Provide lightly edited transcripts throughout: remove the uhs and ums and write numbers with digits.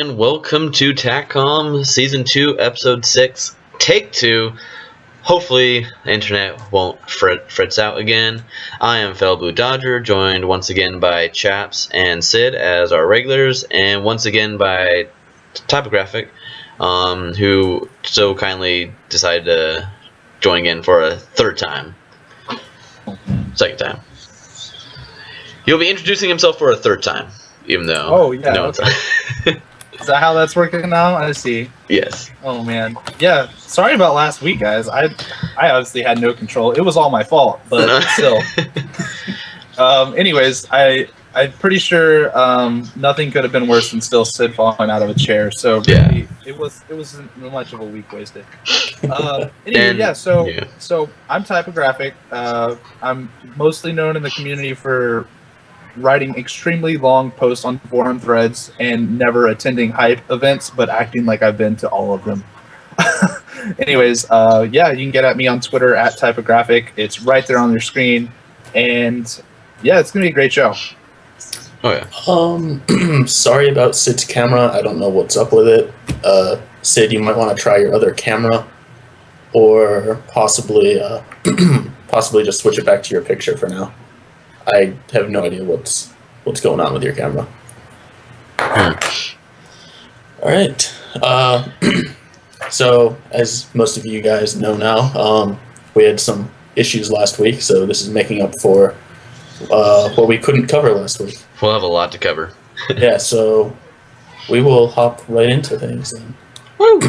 and welcome to Tac-Com Season 2, Episode 6, Take 2. Hopefully, the internet won't fritz out again. I am Fel Blue Dodger, joined once again by Chaps and Sid as our regulars, and once again by Typographic, who so kindly decided to join in for a second time. He'll be introducing himself for a third time, even though... Oh, yeah. No, okay. Is that how that's working now? I see. Yes. Oh, man. Yeah, sorry about last week, guys. I obviously had no control. It was all my fault, but still. Anyways, I'm pretty sure nothing could have been worse than still Sid falling out of a chair. So really, it wasn't much of a week wasted. Anyway, so I'm Typographic. I'm mostly known in the community for writing extremely long posts on forum threads and never attending hype events, but acting like I've been to all of them. Anyways, you can get at me on Twitter at Typographic. It's right there on your screen, and yeah, it's gonna be a great show. Oh yeah. Sorry about Sid's camera. I don't know what's up with it. Sid, you might want to try your other camera, or possibly just switch it back to your picture for now. I have no idea what's going on with your camera. All right. So, as most of you guys know now, we had some issues last week, so this is making up for what we couldn't cover last week. We'll have a lot to cover. Yeah, so we will hop right into things then. Woo!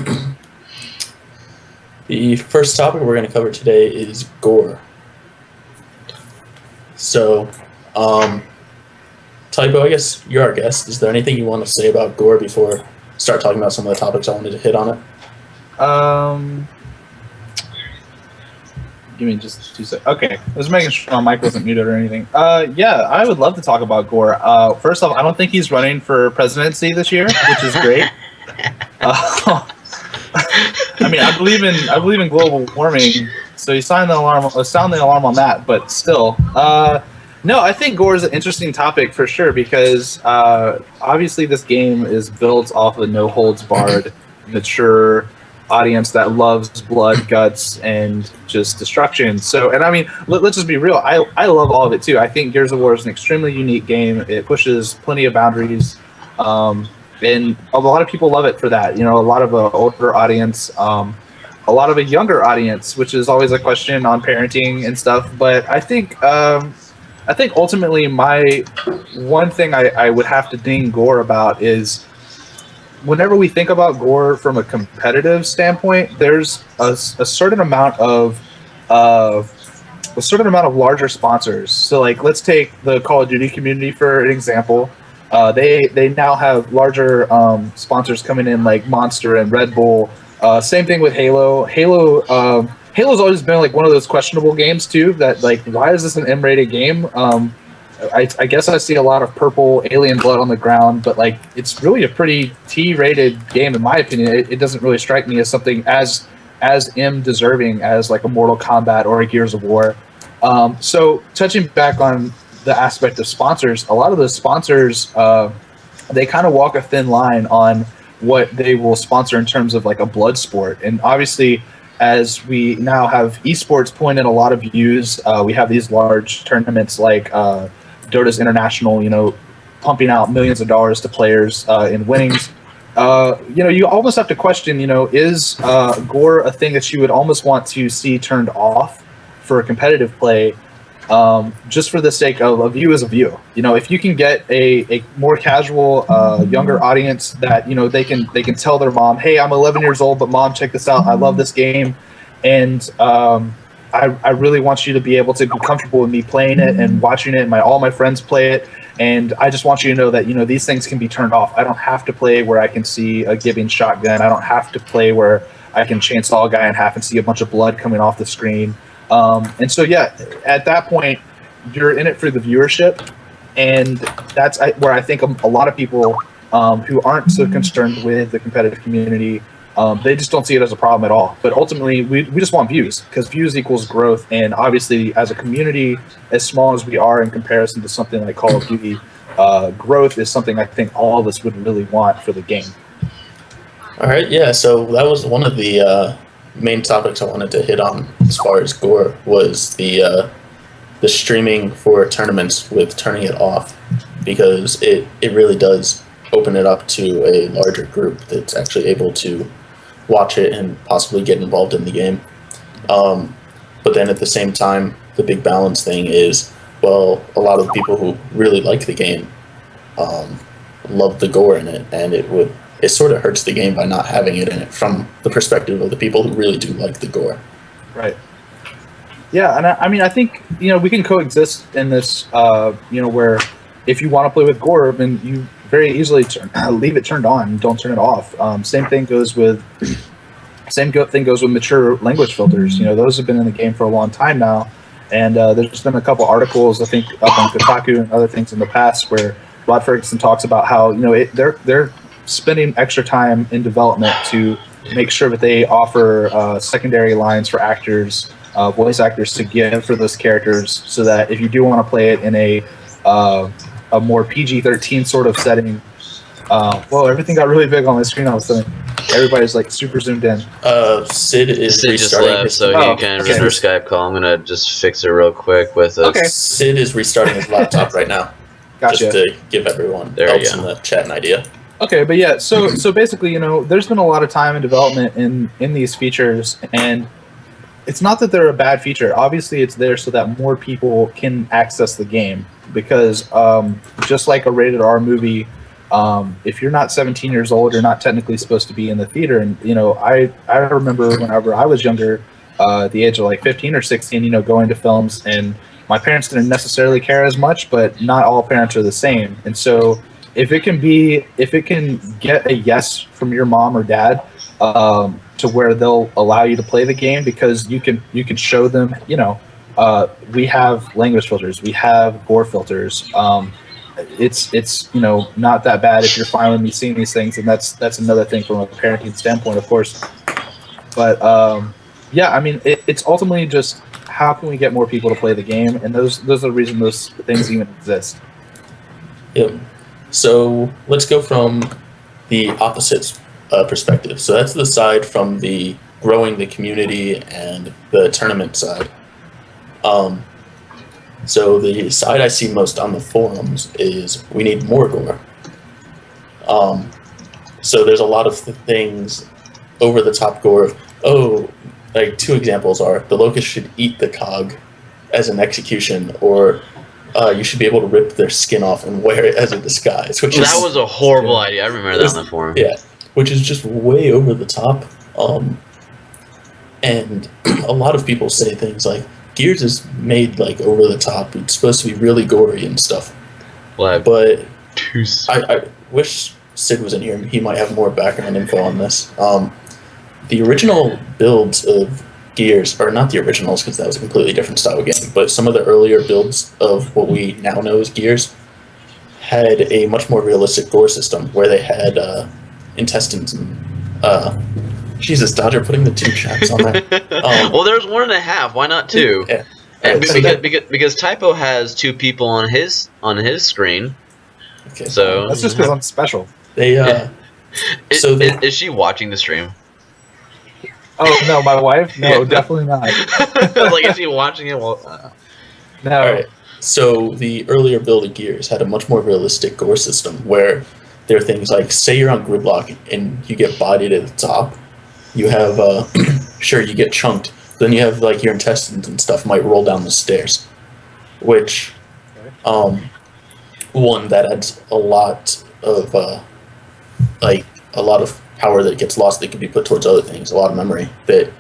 The first topic we're going to cover today is Gore. So, Typo, I guess you're our guest. Is there anything you want to say about Gore before I start talking about some of the topics I wanted to hit on it? Give me just 2 seconds. Okay, I was making sure my mic wasn't muted or anything. Yeah, I would love to talk about Gore. First off, I don't think he's running for presidency this year, which is great. I mean, I believe in global warming, so you sound the alarm on that. But still, no, I think Gore is an interesting topic for sure because obviously this game is built off a no holds barred, mature audience that loves blood, guts, and just destruction. So, and I mean, let's just be real. I love all of it too. I think Gears of War is an extremely unique game. It pushes plenty of boundaries. And a lot of people love it for that. You know, a lot of an older audience, a lot of a younger audience, which is always a question on parenting and stuff. But I think ultimately my one thing I would have to ding Gore about is whenever we think about Gore from a competitive standpoint, there's a certain amount of larger sponsors. So like, let's take the Call of Duty community for an example. They now have larger sponsors coming in like Monster and Red Bull. Same thing with Halo. Halo's always been like one of those questionable games too. That like, why is this an M-rated game? I guess I see a lot of purple alien blood on the ground, but like, it's really a pretty T-rated game in my opinion. It doesn't really strike me as something as M deserving as like a Mortal Kombat or a Gears of War. So touching back on the aspect of sponsors, a lot of those sponsors, they kind of walk a thin line on what they will sponsor in terms of like a blood sport. And obviously, as we now have esports pulling in a lot of views, we have these large tournaments like Dota's International, you know, pumping out millions of dollars to players in winnings. You know, you almost have to question, you know, is Gore a thing that you would almost want to see turned off for competitive play? Just for the sake of a view as a view. You know, if you can get a more casual, younger audience that, you know, they can tell their mom, hey, I'm 11 years old, but mom, check this out. I love this game. And I really want you to be able to be comfortable with me playing it and watching it. And all my friends play it. And I just want you to know that, you know, these things can be turned off. I don't have to play where I can see a giving shotgun. I don't have to play where I can chainsaw a guy in half and see a bunch of blood coming off the screen. And so, yeah, at that point, you're in it for the viewership, and that's where I think a lot of people who aren't so concerned with the competitive community, they just don't see it as a problem at all. But ultimately, we just want views, because views equals growth, and obviously, as a community, as small as we are in comparison to something like Call of Duty, growth is something I think all of us would really want for the game. All right, yeah. So that was one of the main topics I wanted to hit on as far as Gore was the streaming for tournaments with turning it off, because it really does open it up to a larger group that's actually able to watch it and possibly get involved in the game. But then at the same time, the big balance thing is, well, a lot of the people who really like the game love the gore in it, and it sort of hurts the game by not having it in it from the perspective of the people who really do like the gore. Right. Yeah, and I mean, I think, we can coexist in this, where if you want to play with gore, then you very easily leave it turned on, don't turn it off. Same thing goes with mature language filters. Those have been in the game for a long time now, and there's been a couple articles, I think, up on Kotaku and other things in the past where Rod Ferguson talks about how they're spending extra time in development to make sure that they offer secondary lines for actors, voice actors to give for those characters, so that if you do want to play it in a more PG-13 sort of setting. Whoa, everything got really big on my screen all of a sudden. Everybody's like super zoomed in. Sid just left, so he can render Skype call. I'm gonna just fix it real quick with a... Okay. Sid is restarting his laptop right now. Gotcha. Just to give everyone else in the chat an idea. Okay, but yeah, so basically, there's been a lot of time and development in these features, and it's not that they're a bad feature. Obviously, it's there so that more people can access the game, because just like a rated R movie, if you're not 17 years old, you're not technically supposed to be in the theater. And I remember whenever I was younger, at the age of like 15 or 16, going to films, and my parents didn't necessarily care as much, but not all parents are the same. And so if it can get a yes from your mom or dad, to where they'll allow you to play the game, because you can show them, we have language filters, we have gore filters. It's not that bad if you're fine with me seeing these things, and that's another thing from a parenting standpoint, of course. But yeah, I mean, it's ultimately just how can we get more people to play the game, and those are the reason those things even exist. Yep. So let's go from the opposite perspective. So that's the side from the growing the community and the tournament side. So the side I see most on the forums is we need more gore. So there's a lot of things over the top gore of, like two examples are the locust should eat the cog as an execution, or you should be able to rip their skin off and wear it as a disguise. That was a horrible idea. I remember that on the forum. Yeah, which is just way over the top. And a lot of people say things like, Gears is made like over the top. It's supposed to be really gory and stuff. Well, but I wish Sid was in here. He might have more background info on this. The original builds of Gears, or not the originals because that was a completely different style of game, but some of the earlier builds of what we now know as Gears had a much more realistic gore system where they had intestines and Jesus, Dodger putting the two chaps on there. Well, there's 1.5. Why not 2? Yeah. Because Typo has 2 people on his screen. Okay. So that's just because I'm special. They is she watching the stream? Oh no, my wife? No, definitely not. Like, is she watching it? Well, no. All right. So the earlier build of Gears had a much more realistic gore system where there are things like, say you're on gridlock and you get bodied at the top. You have, sure, you get chunked. Then you have, like, your intestines and stuff might roll down the stairs. Which, one, that adds a lot of, a lot of power that gets lost that can be put towards other things. A lot of memory that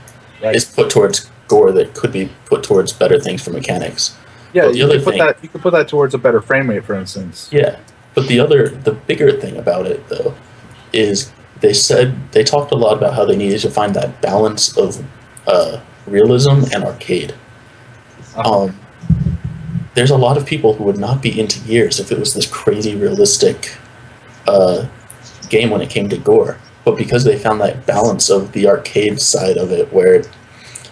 is put towards gore that could be put towards better things for mechanics. Yeah, you could put that towards a better frame rate, for instance. Yeah, but the bigger thing about it, though, is they talked a lot about how they needed to find that balance of realism and arcade. There's a lot of people who would not be into Gears if it was this crazy realistic game when it came to gore. But because they found that balance of the arcade side of it, where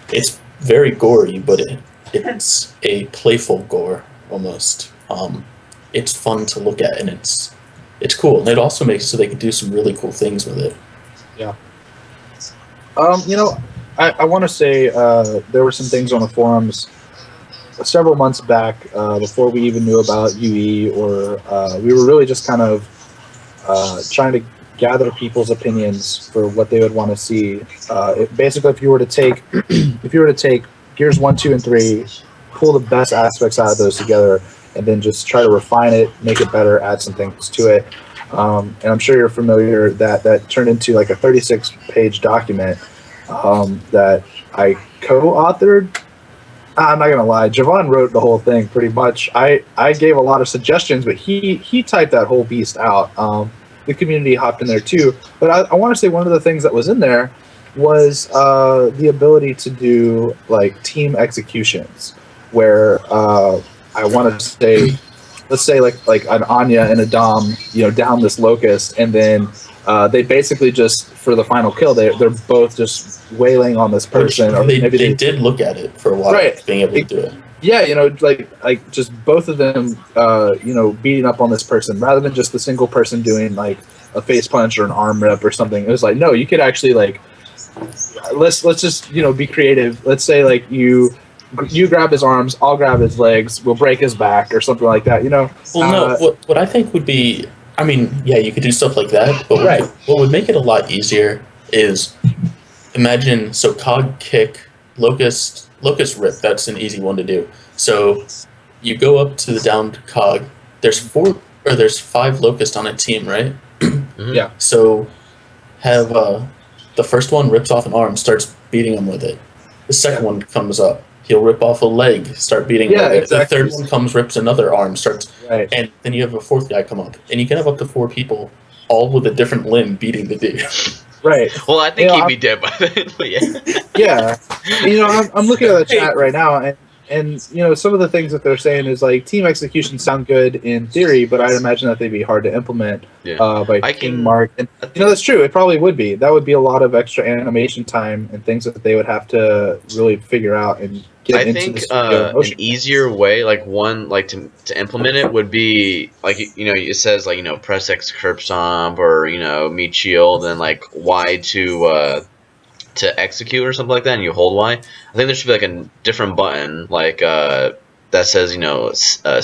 it's very gory, but it's a playful gore almost. It's fun to look at, and it's cool. And it also makes it so they can do some really cool things with it. Yeah. I want to say there were some things on the forums several months back before we even knew about UE, or we were really just kind of trying to gather people's opinions for what they would want to see. Basically, if you were to take Gears 1, 2, and 3, pull the best aspects out of those together, and then just try to refine it, make it better, add some things to it. And I'm sure you're familiar that turned into like a 36-page document that I co-authored. I'm not gonna lie, Javon wrote the whole thing pretty much. I gave a lot of suggestions, but he typed that whole beast out. The community hopped in there too. But I want to say one of the things that was in there was the ability to do like team executions, where I want to say, let's say like an Anya and a Dom, down this locust, and then they basically just for the final kill, they're both just wailing on this person. Or maybe they did look at it for a while, right? Being able to do it. Yeah, like just both of them, beating up on this person rather than just the single person doing like a face punch or an arm rip or something. It was like, no, you could actually like, let's just be creative. Let's say like you grab his arms, I'll grab his legs, we'll break his back or something like that. Well, no, what I think would be, I mean, yeah, you could do stuff like that, but what would make it a lot easier is imagine cog kick, locust rip. That's an easy one to do. So you go up to the downed cog. There's 5 locust on a team, right? Mm-hmm. Yeah. So have the first one rips off an arm, starts beating him with it. The second one comes up. He'll rip off a leg, start beating him with it. Exactly. The third one comes, rips another arm, starts, and then you have a fourth guy come up, and you can have up to 4 people, all with a different limb, beating the dude. Right. Well, I think he'd be dead by then, but yeah. I'm looking at the chat right now, and some of the things that they're saying is like team execution sound good in theory, but I'd imagine that they'd be hard to implement by King Mark. And that's true. It probably would be. That would be a lot of extra animation time and things that they would have to really figure out and get into the studio. An easier way, to implement it would be like it says press X curb stomp or meat shield and like Y to execute or something like that, and you hold Y. I think there should be like a different button that says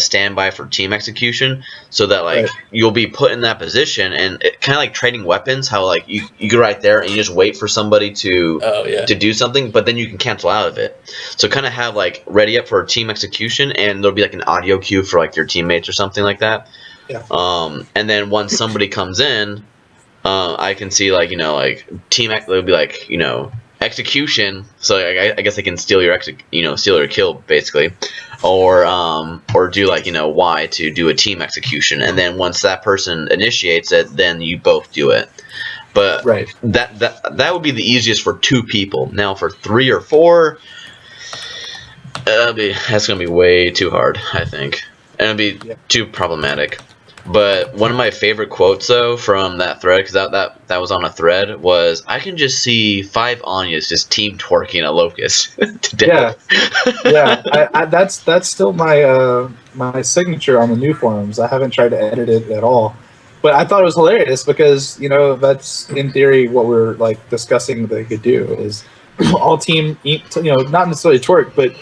standby for team execution, so that you'll be put in that position, and it kind of like trading weapons, how you go right there and you just wait for somebody to do something, but then you can cancel out of it. So kind of have ready up for a team execution, and there'll be like an audio cue for your teammates or something like that. Yeah. And then once somebody comes in, I can see team they'll be execution. So I guess they can steal your steal your kill basically, or do Y to do a team execution, and then once that person initiates it, then you both do it. But that would be the easiest for 2 people. Now for 3 or 4, that's gonna be way too hard, I think, and it'd be too problematic. But one of my favorite quotes, though, from that thread, because that was on a thread, was, I can just see 5 Anyas just team twerking a locust to death. Yeah. That's still my signature on the new forums. I haven't tried to edit it at all. But I thought it was hilarious because, that's, in theory, what we're, discussing that they could do is all team, not necessarily twerk, but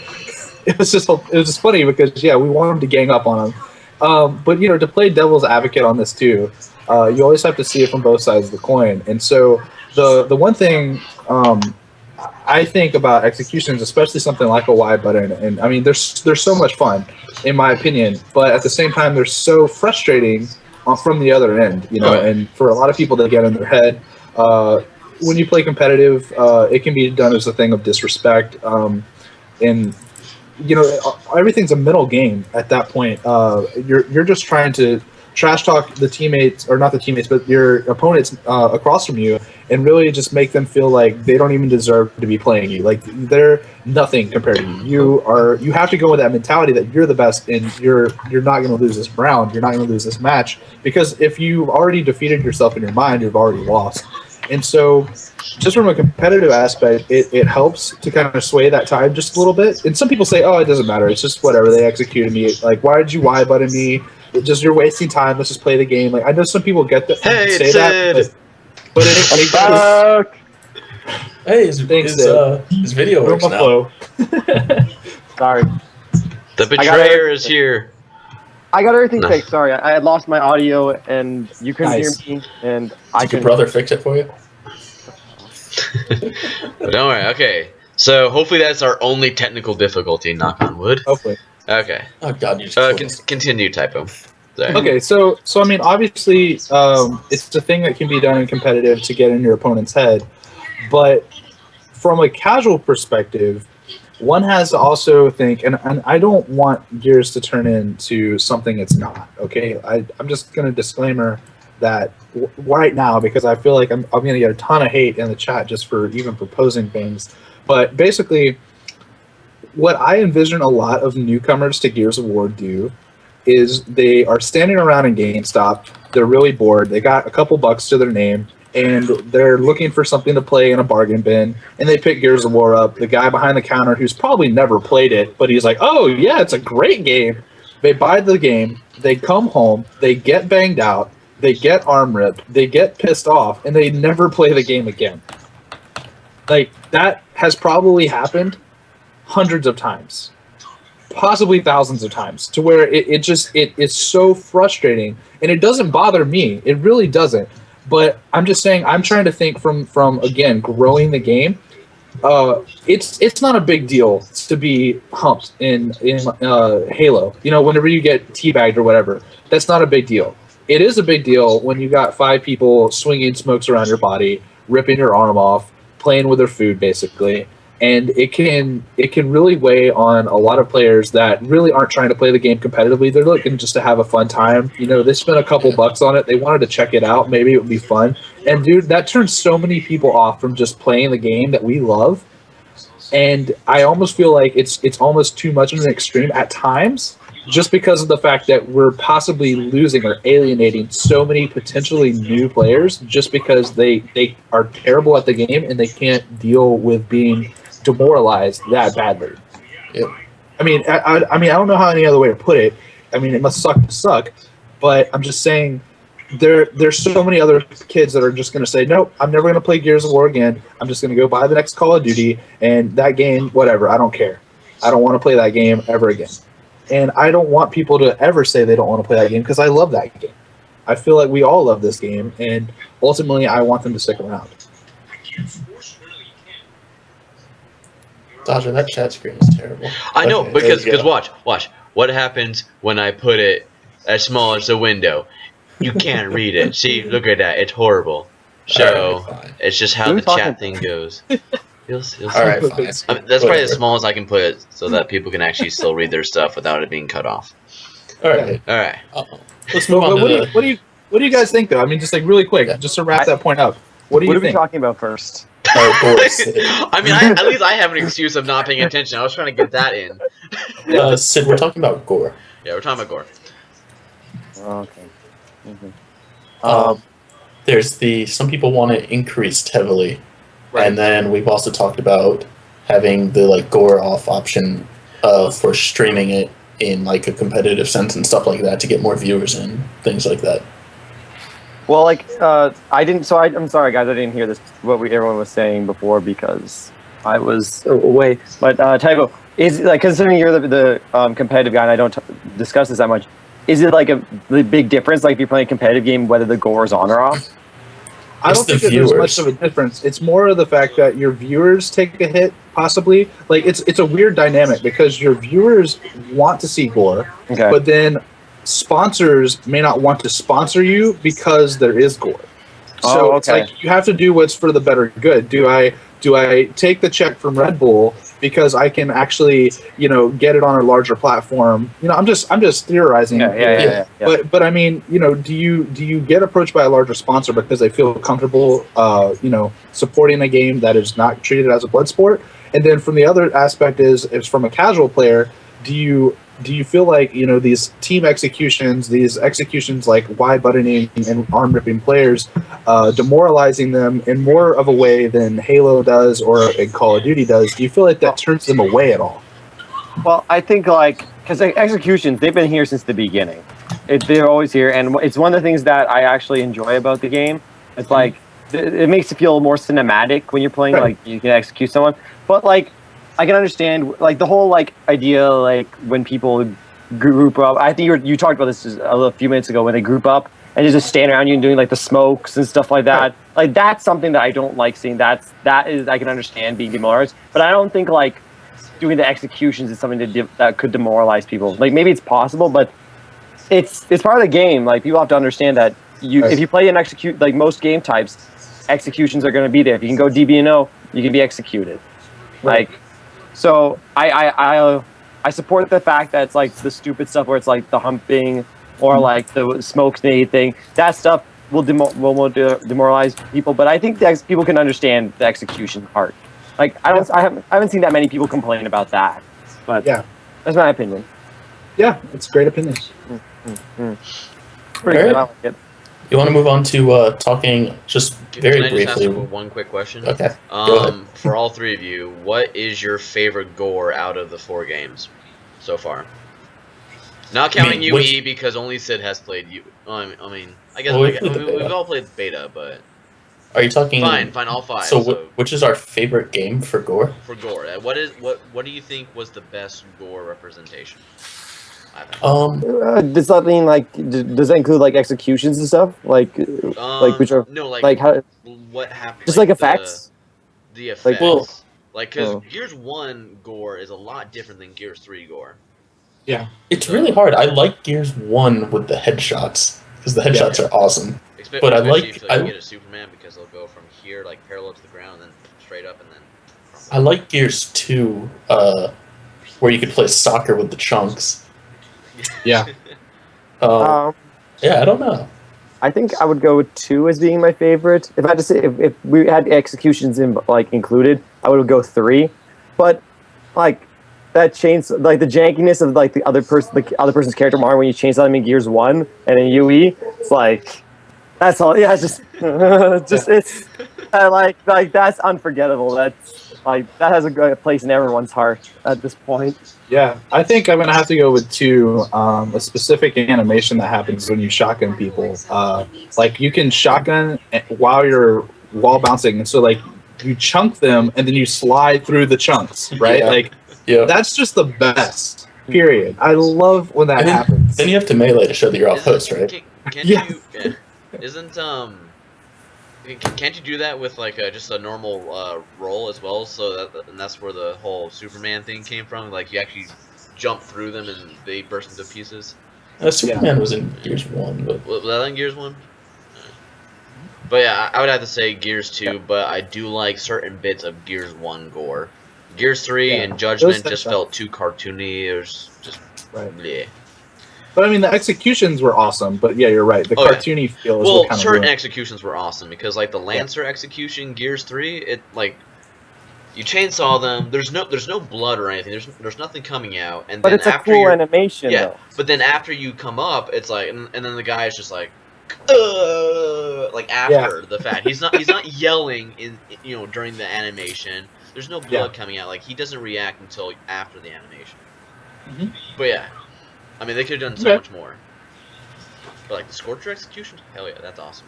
it was just funny because, we want them to gang up on them. But to play devil's advocate on this too, you always have to see it from both sides of the coin. And so the one thing I think about executions, especially something like a Y button, and I mean they're so much fun in my opinion, but at the same time they're so frustrating from the other end. And for a lot of people that get in their head, when you play competitive, it can be done as a thing of disrespect. And everything's a middle game at that point. You're just trying to trash talk the teammates, or not the teammates, but your opponents across from you, and really just make them feel like they don't even deserve to be playing you. Like they're nothing compared to you. You have to go with that mentality that you're the best, and you're not going to lose this round. You're not going to lose this match, because if you've already defeated yourself in your mind, you've already lost. And so, just from a competitive aspect, it helps to kind of sway that tide just a little bit. And some people say, oh, it doesn't matter. It's just whatever. They executed me. Like, why did you Y button me? You're wasting time. Let's just play the game. Like, I know some people get that. Hey, say that. But Hey, his video works now. Sorry. The betrayer is here. I got everything Nice. fixed. Sorry, I had lost my audio, and you couldn't Nice. hear me, and Did your brother fix it for you? But don't worry. Okay. So hopefully that's our only technical difficulty. Knock on wood. Hopefully. Okay. Oh God, you just Continue, Typo. Sorry. Okay, so I mean, obviously, it's a thing that can be done in competitive to get in your opponent's head, but from a casual perspective, one has to also think, and I don't want Gears to turn into something it's not. Okay, I'm just gonna disclaimer that right now because I feel like I'm gonna get a ton of hate in the chat just for even proposing things, but basically, what I envision a lot of newcomers to Gears of War do is they are standing around in GameStop, they're really bored, they got a couple bucks to their name, and they're looking for something to play in a bargain bin, and they pick Gears of War up. The guy behind the counter who's probably never played it, but he's like, oh yeah, it's a great game. They buy the game, they come home, they get banged out, they get arm ripped, they get pissed off, and they never play the game again. Like, that has probably happened hundreds of times. Possibly thousands of times, to where it's so frustrating, and it doesn't bother me. It really doesn't. But I'm just saying, I'm trying to think from again growing the game. It's not a big deal to be humped in Halo. You know, whenever you get teabagged or whatever, that's not a big deal. It is a big deal when you got 5 people swinging smokes around your body, ripping your arm off, playing with their food, basically. And it can really weigh on a lot of players that really aren't trying to play the game competitively. They're looking just to have a fun time. You know, they spent a couple bucks on it. They wanted to check it out. Maybe it would be fun. And dude, that turns so many people off from just playing the game that we love. And I almost feel like it's almost too much of an extreme at times, just because of the fact that we're possibly losing or alienating so many potentially new players just because they are terrible at the game and they can't deal with being demoralized that badly. Yep. I mean, I don't know how any other way to put it. I mean, it must suck to suck, but I'm just saying there's so many other kids that are just going to say, nope, I'm never going to play Gears of War again. I'm just going to go buy the next Call of Duty, and that game, whatever, I don't care. I don't want to play that game ever again. And I don't want people to ever say they don't want to play that game because I love that game. I feel like we all love this game, and ultimately I want them to stick around. Dodger, that chat screen is terrible. I know, Okay, because watch. What happens when I put it as small as the window? You can't read it. See, look at that. It's horrible. So, Alright, it's just how the chat thing goes. You'll see. Alright, fine. That's probably as small as I can put it so that people can actually still read their stuff without it being cut off. Alright. Alright. Let's move on to What do you guys think, though? I mean, just like really quick, just to wrap that point up. What do you What are we think? talking about first? Sid. I mean, at least I have an excuse of not paying attention. I was trying to get that in. Sid, we're talking about Gore. Yeah, we're talking about Gore. Oh, okay. Mm-hmm. There's some people want it increased heavily, Right. and then we've also talked about having the like Gore off option for streaming it in like a competitive sense and stuff like that to get more viewers and things like that. Well, like I didn't. So I'm sorry, guys. I didn't hear this. Everyone was saying before because I was away. But Typo, is like considering you're the competitive guy and I don't discuss this that much. Is it like the big difference? Like if you're playing a competitive game, whether the Gore is on or off? I don't think that there's much of a difference. It's more of the fact that your viewers take a hit, possibly. Like it's a weird dynamic because your viewers want to see Gore, Okay. but then sponsors may not want to sponsor you because there is Gore. So it's like you have to do what's for the better good. Do I take the check from Red Bull because I can actually, get it on a larger platform? I'm just theorizing. Yeah. But I mean, do you get approached by a larger sponsor because they feel comfortable, supporting a game that is not treated as a blood sport? And then from the other aspect is from a casual player, do you feel like these team executions, these executions like Y buttoning and arm ripping players, demoralizing them in more of a way than Halo does or Call of Duty does? Do you feel like that turns them away at all? Well, I think because executions, they've been here since the beginning. They're always here, and it's one of the things that I actually enjoy about the game. It's like it makes it feel more cinematic when you're playing. Right. Like you can execute someone, but like I can understand like the whole like idea like when people group up. I think you talked about this a few minutes ago when they group up and they just stand around you and doing like the smokes and stuff like that. Right. Like that's something that I don't like seeing. That is I can understand being demoralized, but I don't think like doing the executions is something that could demoralize people. Like maybe it's possible, but it's part of the game. Like people have to understand that if you play and execute like most game types, executions are going to be there. If you can go DB&O, you can be executed. Right. Like so I support the fact that it's like the stupid stuff where it's like the humping or like the smoke grenade thing. That stuff will demoralize people, but I think that people can understand the execution part. Like I haven't seen that many people complain about that, but Yeah. that's my opinion. Yeah, it's a great opinion. Pretty good. I like it. You want to move on to talking just very Can I just briefly? ask one quick question? Okay. Go ahead. For all three of you, what is your favorite Gore out of the 4 games so far? Not counting UE because only Sid has played UE. I mean, I guess Well, we've all played beta, but Are you talking? fine, all 5. So, which is our favorite game for Gore? for Gore, what do you think was the best Gore representation? Does that mean like does that include like executions and stuff like which are no, like how what happened? just like effects? The effects. Like, well- because Gears 1 Gore is a lot different than Gears 3 Gore. Yeah. It's really hard. I like Gears 1 with the headshots because the headshots are awesome. But I Especially like- if you get a Superman because they'll go from here like parallel to the ground and then straight up and then. I like Gears 2, where you could play soccer with the chunks. Yeah. Yeah, I don't know. I think I would go with 2 as being my favorite. If I had to say, if we had executions included, I would go 3. But like that change, like the jankiness of like the other person's character model when you change them in Gears 1 and in UE, it's like that's all. Yeah, it's just it's like that's unforgettable. That's like that has a good place in everyone's heart at this point. Yeah, I think I'm gonna have to go with 2. A specific animation that happens when you shotgun people. Like you can shotgun while you're wall bouncing, and so like you chunk them and then you slide through the chunks, right? Yeah. Like Yeah. that's just the best. Period. I love when that happens. Then you have to melee to show that you're off host, right? Can't Yeah. you? Isn't Can't you do that with like just a normal roll as well? So and that's where the whole Superman thing came from. Like you actually jump through them and they burst into pieces. Superman was in Gears 1, but Was that in Gears 1? But yeah, I would have to say Gears 2. But I do like certain bits of Gears 1 Gore. Gears 3 and Judgment just felt too cartoony. It was just yeah. But I mean, the executions were awesome. But yeah, you're right. The cartoony feel is well, what kind certain of executions were awesome because like the Lancer execution, Gears 3, it like you chainsaw them. There's no blood or anything. There's nothing coming out. And But then it's a after cool animation, yeah. though. But then after you come up, it's like, and then the guy is just like after the fact. He's not yelling during the animation. There's no blood coming out. Like he doesn't react until after the animation. Mhm. But yeah. I mean, they could have done so much more. But, like, the Scorcher execution? Hell yeah, that's awesome.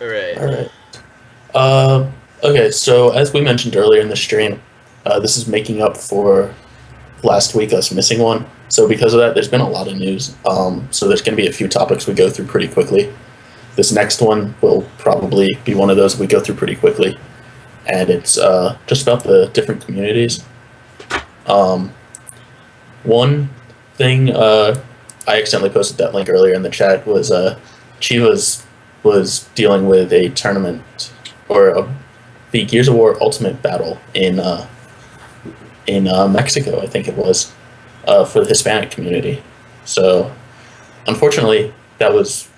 Alright. Okay, so as we mentioned earlier in the stream, this is making up for last week us missing one. So because of that, there's been a lot of news. So there's going to be a few topics we go through pretty quickly. This next one will probably be one of those we go through pretty quickly. And it's just about the different communities. One thing I accidentally posted that link earlier in the chat was Chivas was dealing with a tournament or the Gears of War Ultimate Battle in Mexico, I think it was, for the Hispanic community. So unfortunately, that was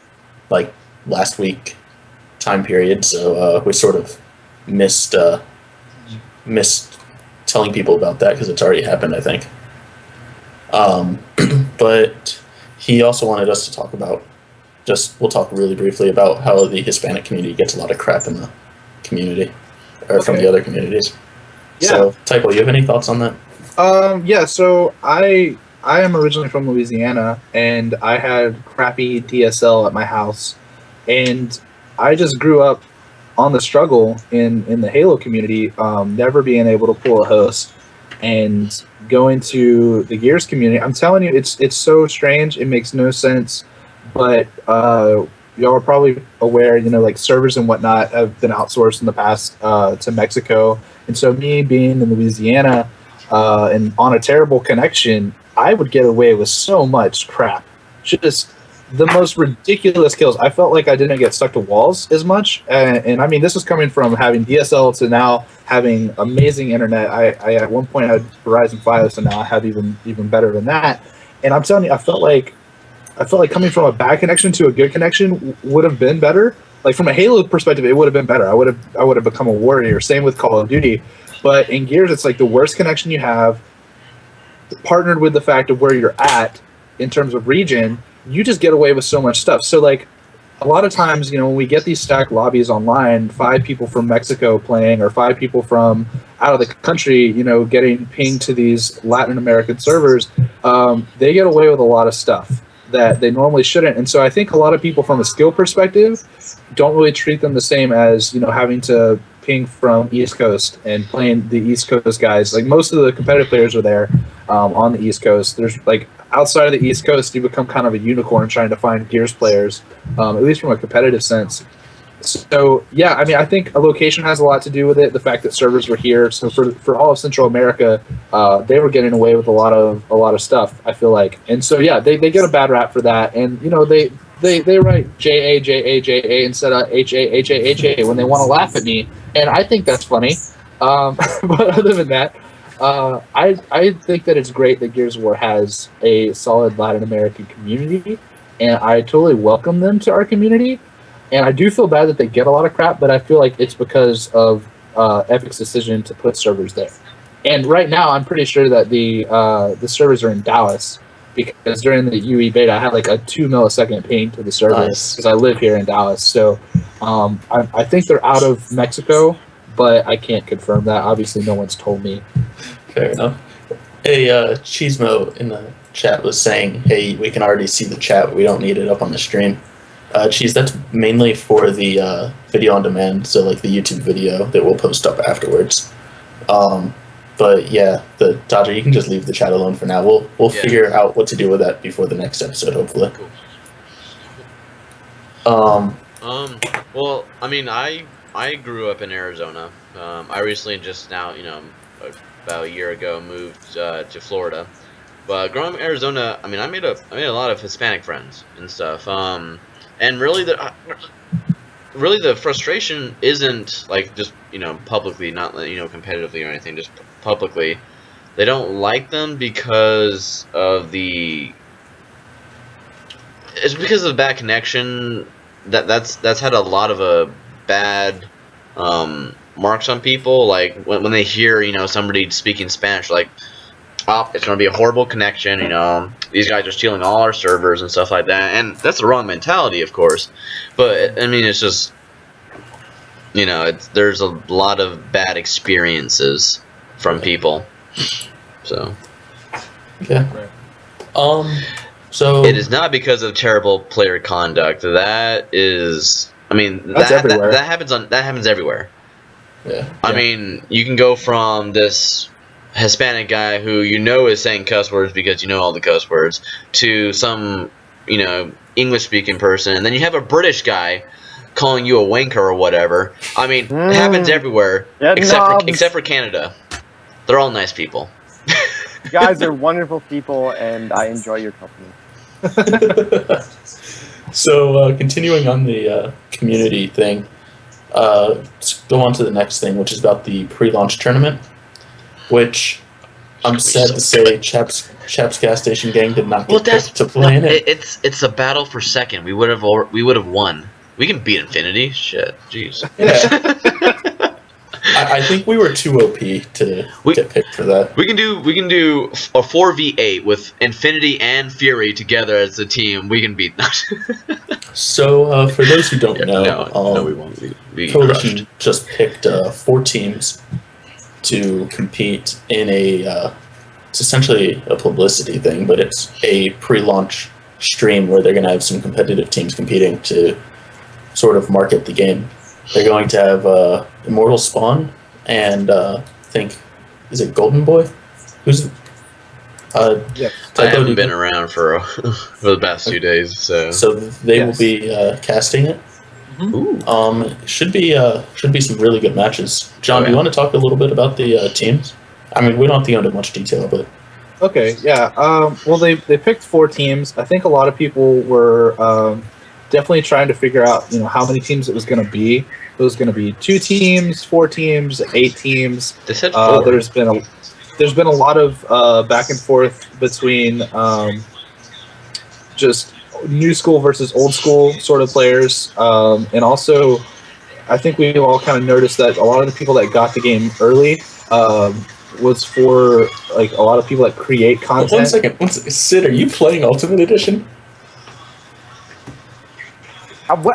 like last week time period. So we sort of missed telling people about that because it's already happened, I think. But he also wanted us to talk about, we'll talk really briefly about how the Hispanic community gets a lot of crap in the community, or from the other communities. Yeah. So, Typo, you have any thoughts on that? Yeah, so I I am originally from Louisiana, and I had crappy DSL at my house, and I just grew up on the struggle in the Halo community, never being able to pull a host, and going to the Gears community. I'm telling you, it's so strange. It makes no sense, but y'all are probably aware, like servers and whatnot have been outsourced in the past to Mexico, and so me being in Louisiana and on a terrible connection, I would get away with so much crap. Just the most ridiculous kills. I felt like I didn't get stuck to walls as much. And I mean, this is coming from having DSL to now having amazing internet. I at one point had Verizon Fios, and now I have even better than that. And I'm telling you, I felt like coming from a bad connection to a good connection would have been better. Like from a Halo perspective, it would have been better. I would have become a warrior. Same with Call of Duty. But in Gears, it's like the worst connection you have, partnered with the fact of where you're at in terms of region, you just get away with so much stuff. So like a lot of times, when we get these stacked lobbies online, 5 people from Mexico playing or 5 people from out of the country, getting pinged to these Latin American servers, they get away with a lot of stuff that they normally shouldn't. And so I think a lot of people from a skill perspective don't really treat them the same as, having to ping from East Coast and playing the East Coast guys. Like most of the competitive players are there on the East Coast. There's like outside of the East Coast, you become kind of a unicorn trying to find Gears players, at least from a competitive sense. So yeah, I mean, I think a location has a lot to do with it. The fact that servers were here, so for all of Central America, they were getting away with a lot of stuff, I feel like. And so yeah, they get a bad rap for that, and they write JA instead of HA when they want to laugh at me, and I think that's funny. But other than that, I think that it's great that Gears of War has a solid Latin American community, and I totally welcome them to our community. And I do feel bad that they get a lot of crap, but I feel like it's because of Epic's decision to put servers there. And right now, I'm pretty sure that the servers are in Dallas, because during the UE beta, I had like a 2 millisecond ping to the server because I live here in Dallas. So I think they're out of Mexico, but I can't confirm that. Obviously, no one's told me. Fair enough. Hey, Cheesemo in the chat was saying, hey, we can already see the chat. We don't need it up on the stream. Cheese, that's mainly for the video on demand, so like the YouTube video that we'll post up afterwards. But yeah, the Dodger, you can just leave the chat alone for now. We'll figure out what to do with that before the next episode, hopefully. Cool. Well, I mean, I grew up in Arizona. I recently just now, about a year ago, moved to Florida. But growing up in Arizona, I mean, I made a lot of Hispanic friends and stuff. And really, the frustration isn't like just publicly, not competitively or anything, just publicly. They don't like them because of it's because of the bad connection. That's had a lot of bad marks on people. Like when they hear somebody speaking Spanish, like, oh, it's going to be a horrible connection, these guys are stealing all our servers and stuff like that, and that's the wrong mentality, of course, but, I mean, it's just, there's a lot of bad experiences from people, so. Yeah. So. It is not because of terrible player conduct, that is, I mean, that's everywhere. That happens everywhere. Yeah. I mean, you can go from this Hispanic guy who is saying cuss words because all the cuss words, to some English speaking person, and then you have a British guy calling you a wanker or whatever. I mean, it happens everywhere except for Canada. They're all nice people. You guys are wonderful people, and I enjoy your company. So continuing on the community thing, let's go on to the next thing, which is about the pre-launch tournament. Which I'm sad to say, Chaps Gas Station Gang did not get picked to play in it. It's a battle for second. We would have won. We can beat Infinity. Shit, jeez. Yeah. I think we were too OP to get picked for that. We can do a 4v8 with Infinity and Fury together as a team. We can beat them. So for those who don't know, no, we won't. We Coalition just picked 4 teams to compete in a it's essentially a publicity thing, but it's a pre-launch stream where they're going to have some competitive teams competing to sort of market the game. They're going to have Immortal Spawn and I think, is it Golden Boy? Who's Yeah. I haven't been around for the past 2 days, so they will be casting it. Ooh. Should be some really good matches. John, do you yeah. want to talk a little bit about the teams? I mean, we don't have to go into much detail, but Okay, yeah. Well, they picked 4 teams. I think a lot of people were definitely trying to figure out, how many teams it was going to be. It was going to be 2 teams, 4 teams, 8 teams. They said 4. There's been a lot of back and forth between just new school versus old school sort of players, and also I think we all kind of noticed that a lot of the people that got the game early was for like a lot of people that create content. 1 second. Sid, are you playing Ultimate Edition?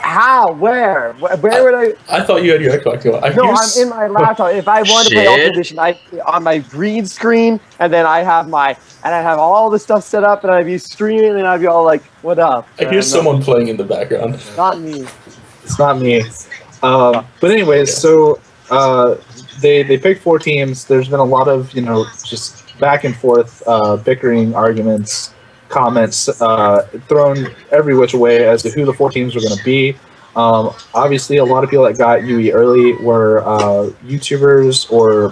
How? Where would I? I thought you had your Xbox going. No, I'm in my laptop. If I wanted to play Ultimate Edition, I on my green screen, and then I have all the stuff set up, and I'd be streaming, and I'd be all like, "What up?" I hear someone playing in the background. Not me. It's not me. But anyways, so they picked 4 teams. There's been a lot of just back and forth, bickering, arguments, comments thrown every which way as to who the 4 teams were going to be. Obviously, a lot of people that got UE early were YouTubers or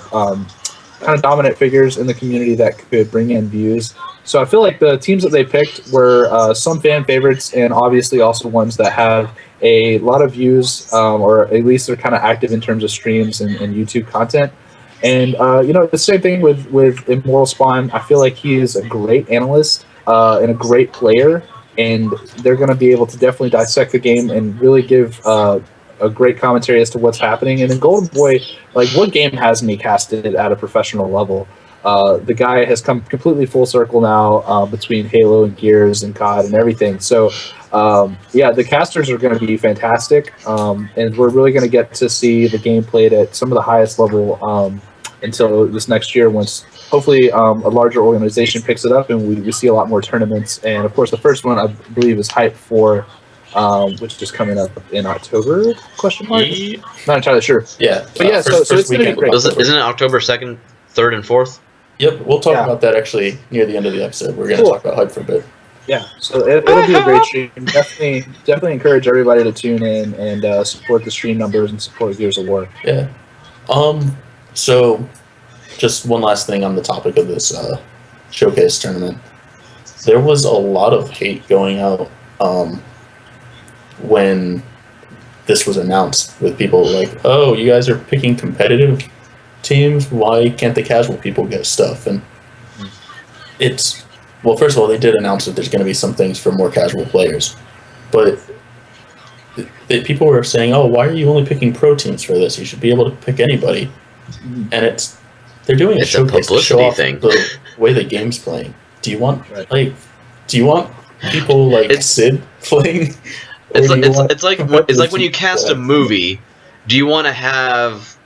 kind of dominant figures in the community that could bring in views. So I feel like the teams that they picked were some fan favorites, and obviously also ones that have a lot of views, or at least they're kind of active in terms of streams and YouTube content. And the same thing with Immortal Spawn. I feel like he is a great analyst and a great player, and they're going to be able to definitely dissect the game and really give a great commentary as to what's happening. And then Golden Boy, like, what game hasn't he casted at a professional level? The guy has come completely full circle now between Halo and Gears and COD and everything. So, the casters are going to be fantastic, and we're really going to get to see the game played at some of the highest level until this next year, once hopefully a larger organization picks it up and we see a lot more tournaments. And of course, the first one I believe is Hype for, which is coming up in October? Question mark? Not entirely sure. Yeah, but yeah, so it's going to be great. Isn't it October 2nd, 3rd, and 4th? Yep, we'll talk about that actually near the end of the episode. We're going to talk about Hype for a bit. Yeah, so it'll be a great stream. Definitely encourage everybody to tune in and support the stream numbers and support Gears of War. Yeah. So, just one last thing on the topic of this showcase tournament. There was a lot of hate going out when this was announced, with people like, "Oh, you guys are picking competitive teams. Why can't the casual people get stuff?" And it's, well, first of all, they did announce that there's going to be some things for more casual players, but people were saying, "Oh, why are you only picking pro teams for this? You should be able to pick anybody." And they're doing a showcase to show off the way the game's playing. Do you want people like Sid playing? It's like when you cast a movie. Do you want to have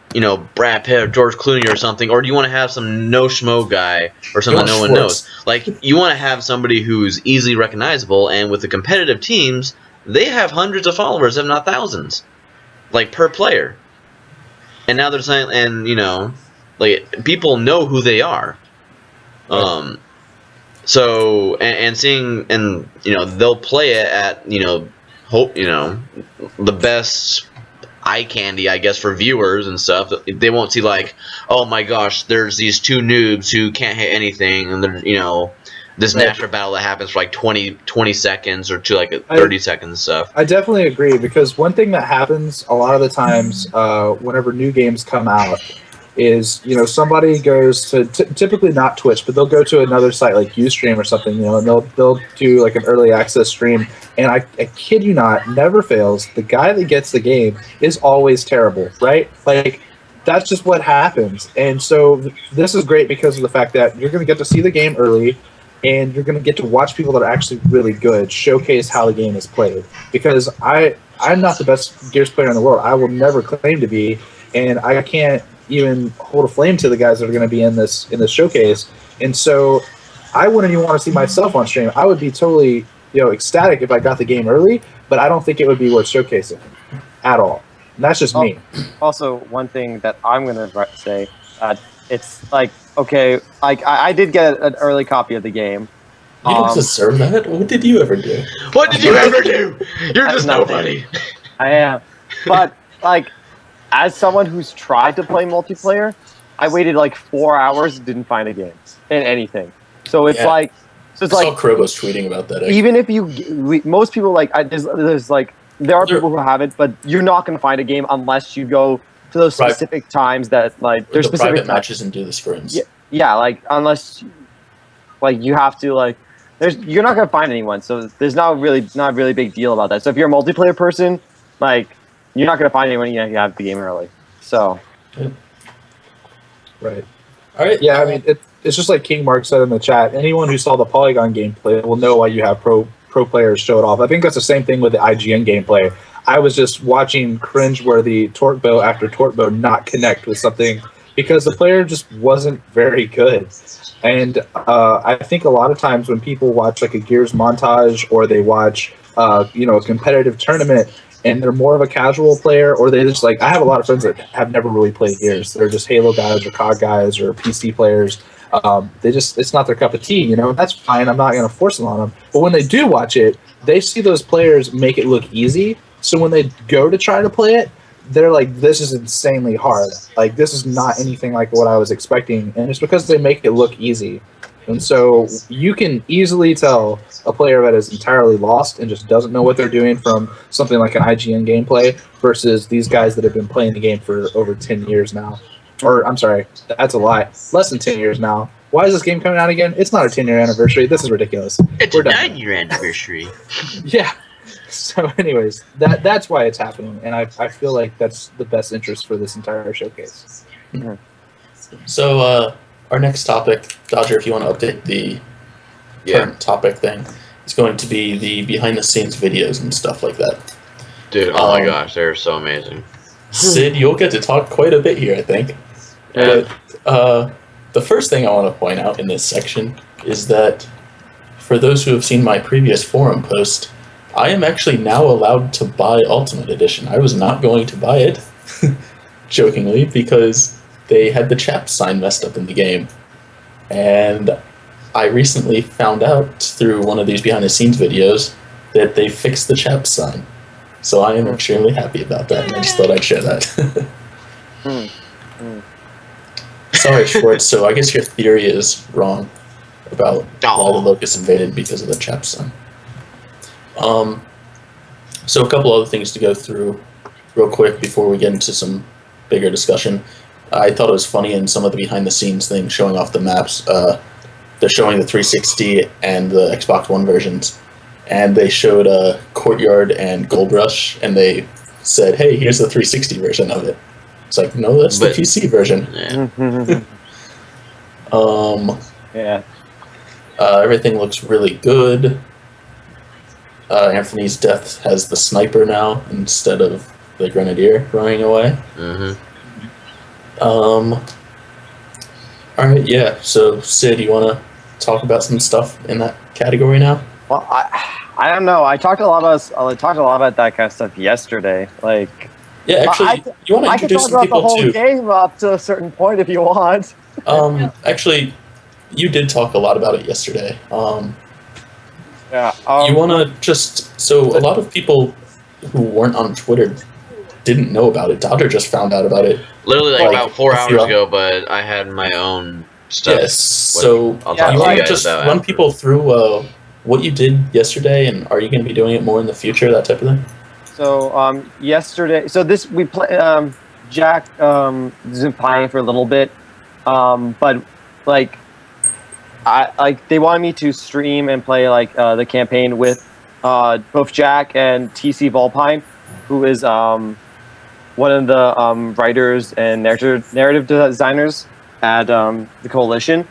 Brad Pitt or George Clooney or something, or do you want to have some no schmo guy or someone no one knows? Like, you want to have somebody who's easily recognizable, and with the competitive teams, they have hundreds of followers, if not thousands, like per player. And now they're saying, and like, people know who they are. So and seeing, and they'll play it at the best eye candy, I guess, for viewers and stuff. They won't see like, oh my gosh, there's these 2 noobs who can't hit anything, and there's this natural battle that happens for like 20 seconds or to like 30 seconds and stuff. I definitely agree, because one thing that happens a lot of the times whenever new games come out is, somebody goes to typically not Twitch, but they'll go to another site like Ustream or something, and they'll do like an early access stream, and I kid you not, never fails, the guy that gets the game is always terrible, right? Like, that's just what happens. And so this is great because of the fact that you're going to get to see the game early, and you're going to get to watch people that are actually really good showcase how the game is played. Because I'm not the best Gears player in the world. I will never claim to be, and I can't even hold a flame to the guys that are going to be in this showcase. And so I wouldn't even want to see myself on stream. I would be totally, ecstatic if I got the game early, but I don't think it would be worth showcasing at all. And that's just me. Also, one thing that I'm going to say, it's like, okay, like I did get an early copy of the game. You don't deserve that. What did you ever do? What did you ever do? You're just nobody. I am. But, like, as someone who's tried to play multiplayer, I waited like 4 hours and didn't find a game in anything. So it's like... So it's I like... saw Krobos tweeting about that. Actually. Even if you... Most people, like, there's like... There are people who have it, but you're not going to find a game unless you go to those specific times that, like... There's the specific private matches and do the scrims. Yeah, like, unless... Like, you have to, like... You're not going to find anyone, so there's not really big deal about that. So if you're a multiplayer person, like, you're not going to find anyone if you have the game early. So... Right. All right. Yeah, I mean, it's just like King Mark said in the chat. Anyone who saw the Polygon gameplay will know why you have pro players show it off. I think that's the same thing with the IGN gameplay. I was just watching cringe-worthy torque bow after torque bow not connect with something because the player just wasn't very good. And I think a lot of times when people watch like a Gears montage or they watch a competitive tournament and they're more of a casual player, or they just like, I have a lot of friends that have never really played Gears. They're just Halo guys or COD guys or PC players. It's not their cup of tea, that's fine. I'm not going to force them on them. But when they do watch it, they see those players make it look easy. So when they go to try to play it, they're like, this is insanely hard. Like, this is not anything like what I was expecting. And it's because they make it look easy. And so you can easily tell a player that is entirely lost and just doesn't know what they're doing from something like an IGN gameplay versus these guys that have been playing the game for over 10 years now. Or, I'm sorry, that's a lie. Less than 10 years now. Why is this game coming out again? It's not our 10-year anniversary. This is ridiculous. It's a 9-year anniversary. Yeah. So anyways, that's why it's happening. And I feel like that's the best interest for this entire showcase. Mm-hmm. So, our next topic, Dodger, if you want to update the current topic thing, is going to be the behind-the-scenes videos and stuff like that. Dude, oh my gosh, they're so amazing. Sid, you'll get to talk quite a bit here, I think. Yeah. But the first thing I want to point out in this section is that for those who have seen my previous forum post, I am actually now allowed to buy Ultimate Edition. I was not going to buy it, jokingly, because they had the Chaps sign messed up in the game. And I recently found out through one of these behind-the-scenes videos that they fixed the Chaps sign. So I am extremely happy about that, and I just thought I'd share that. Sorry, Schwartz, so I guess your theory is wrong about why the Locust invaded because of the Chaps sign. So a couple other things to go through real quick before we get into some bigger discussion. I thought it was funny in some of the behind-the-scenes things showing off the maps. They're showing the 360 and the Xbox One versions, and they showed Courtyard and Gold Rush, and they said, hey, here's the 360 version of it. It's like, no, that's the PC version. Yeah. Everything looks really good. Anthony's death has the sniper now instead of the grenadier running away. Alright, yeah. So, Sid, you want to talk about some stuff in that category now? Well, I don't know. I talked a lot about that kind of stuff yesterday. Like, yeah, actually, you want to introduce some people too. I can talk about the whole too. game up to a certain point if you want. Actually, you did talk a lot about it yesterday. Yeah. You want to just... So, a lot of people who weren't on Twitter didn't know about it. Dodger just found out about it. Literally, like about 4 hours ago, but I had my own stuff. Yes, so I'll you talk to want you to guys just about run people through what you did yesterday, and are you going to be doing it more in the future, that type of thing? So, yesterday... So, we play... Jack has been playing for a little bit, but, like... they wanted me to stream and play the campaign with both Jack and TC Volpine, who is one of the writers and narrative designers at the Coalition.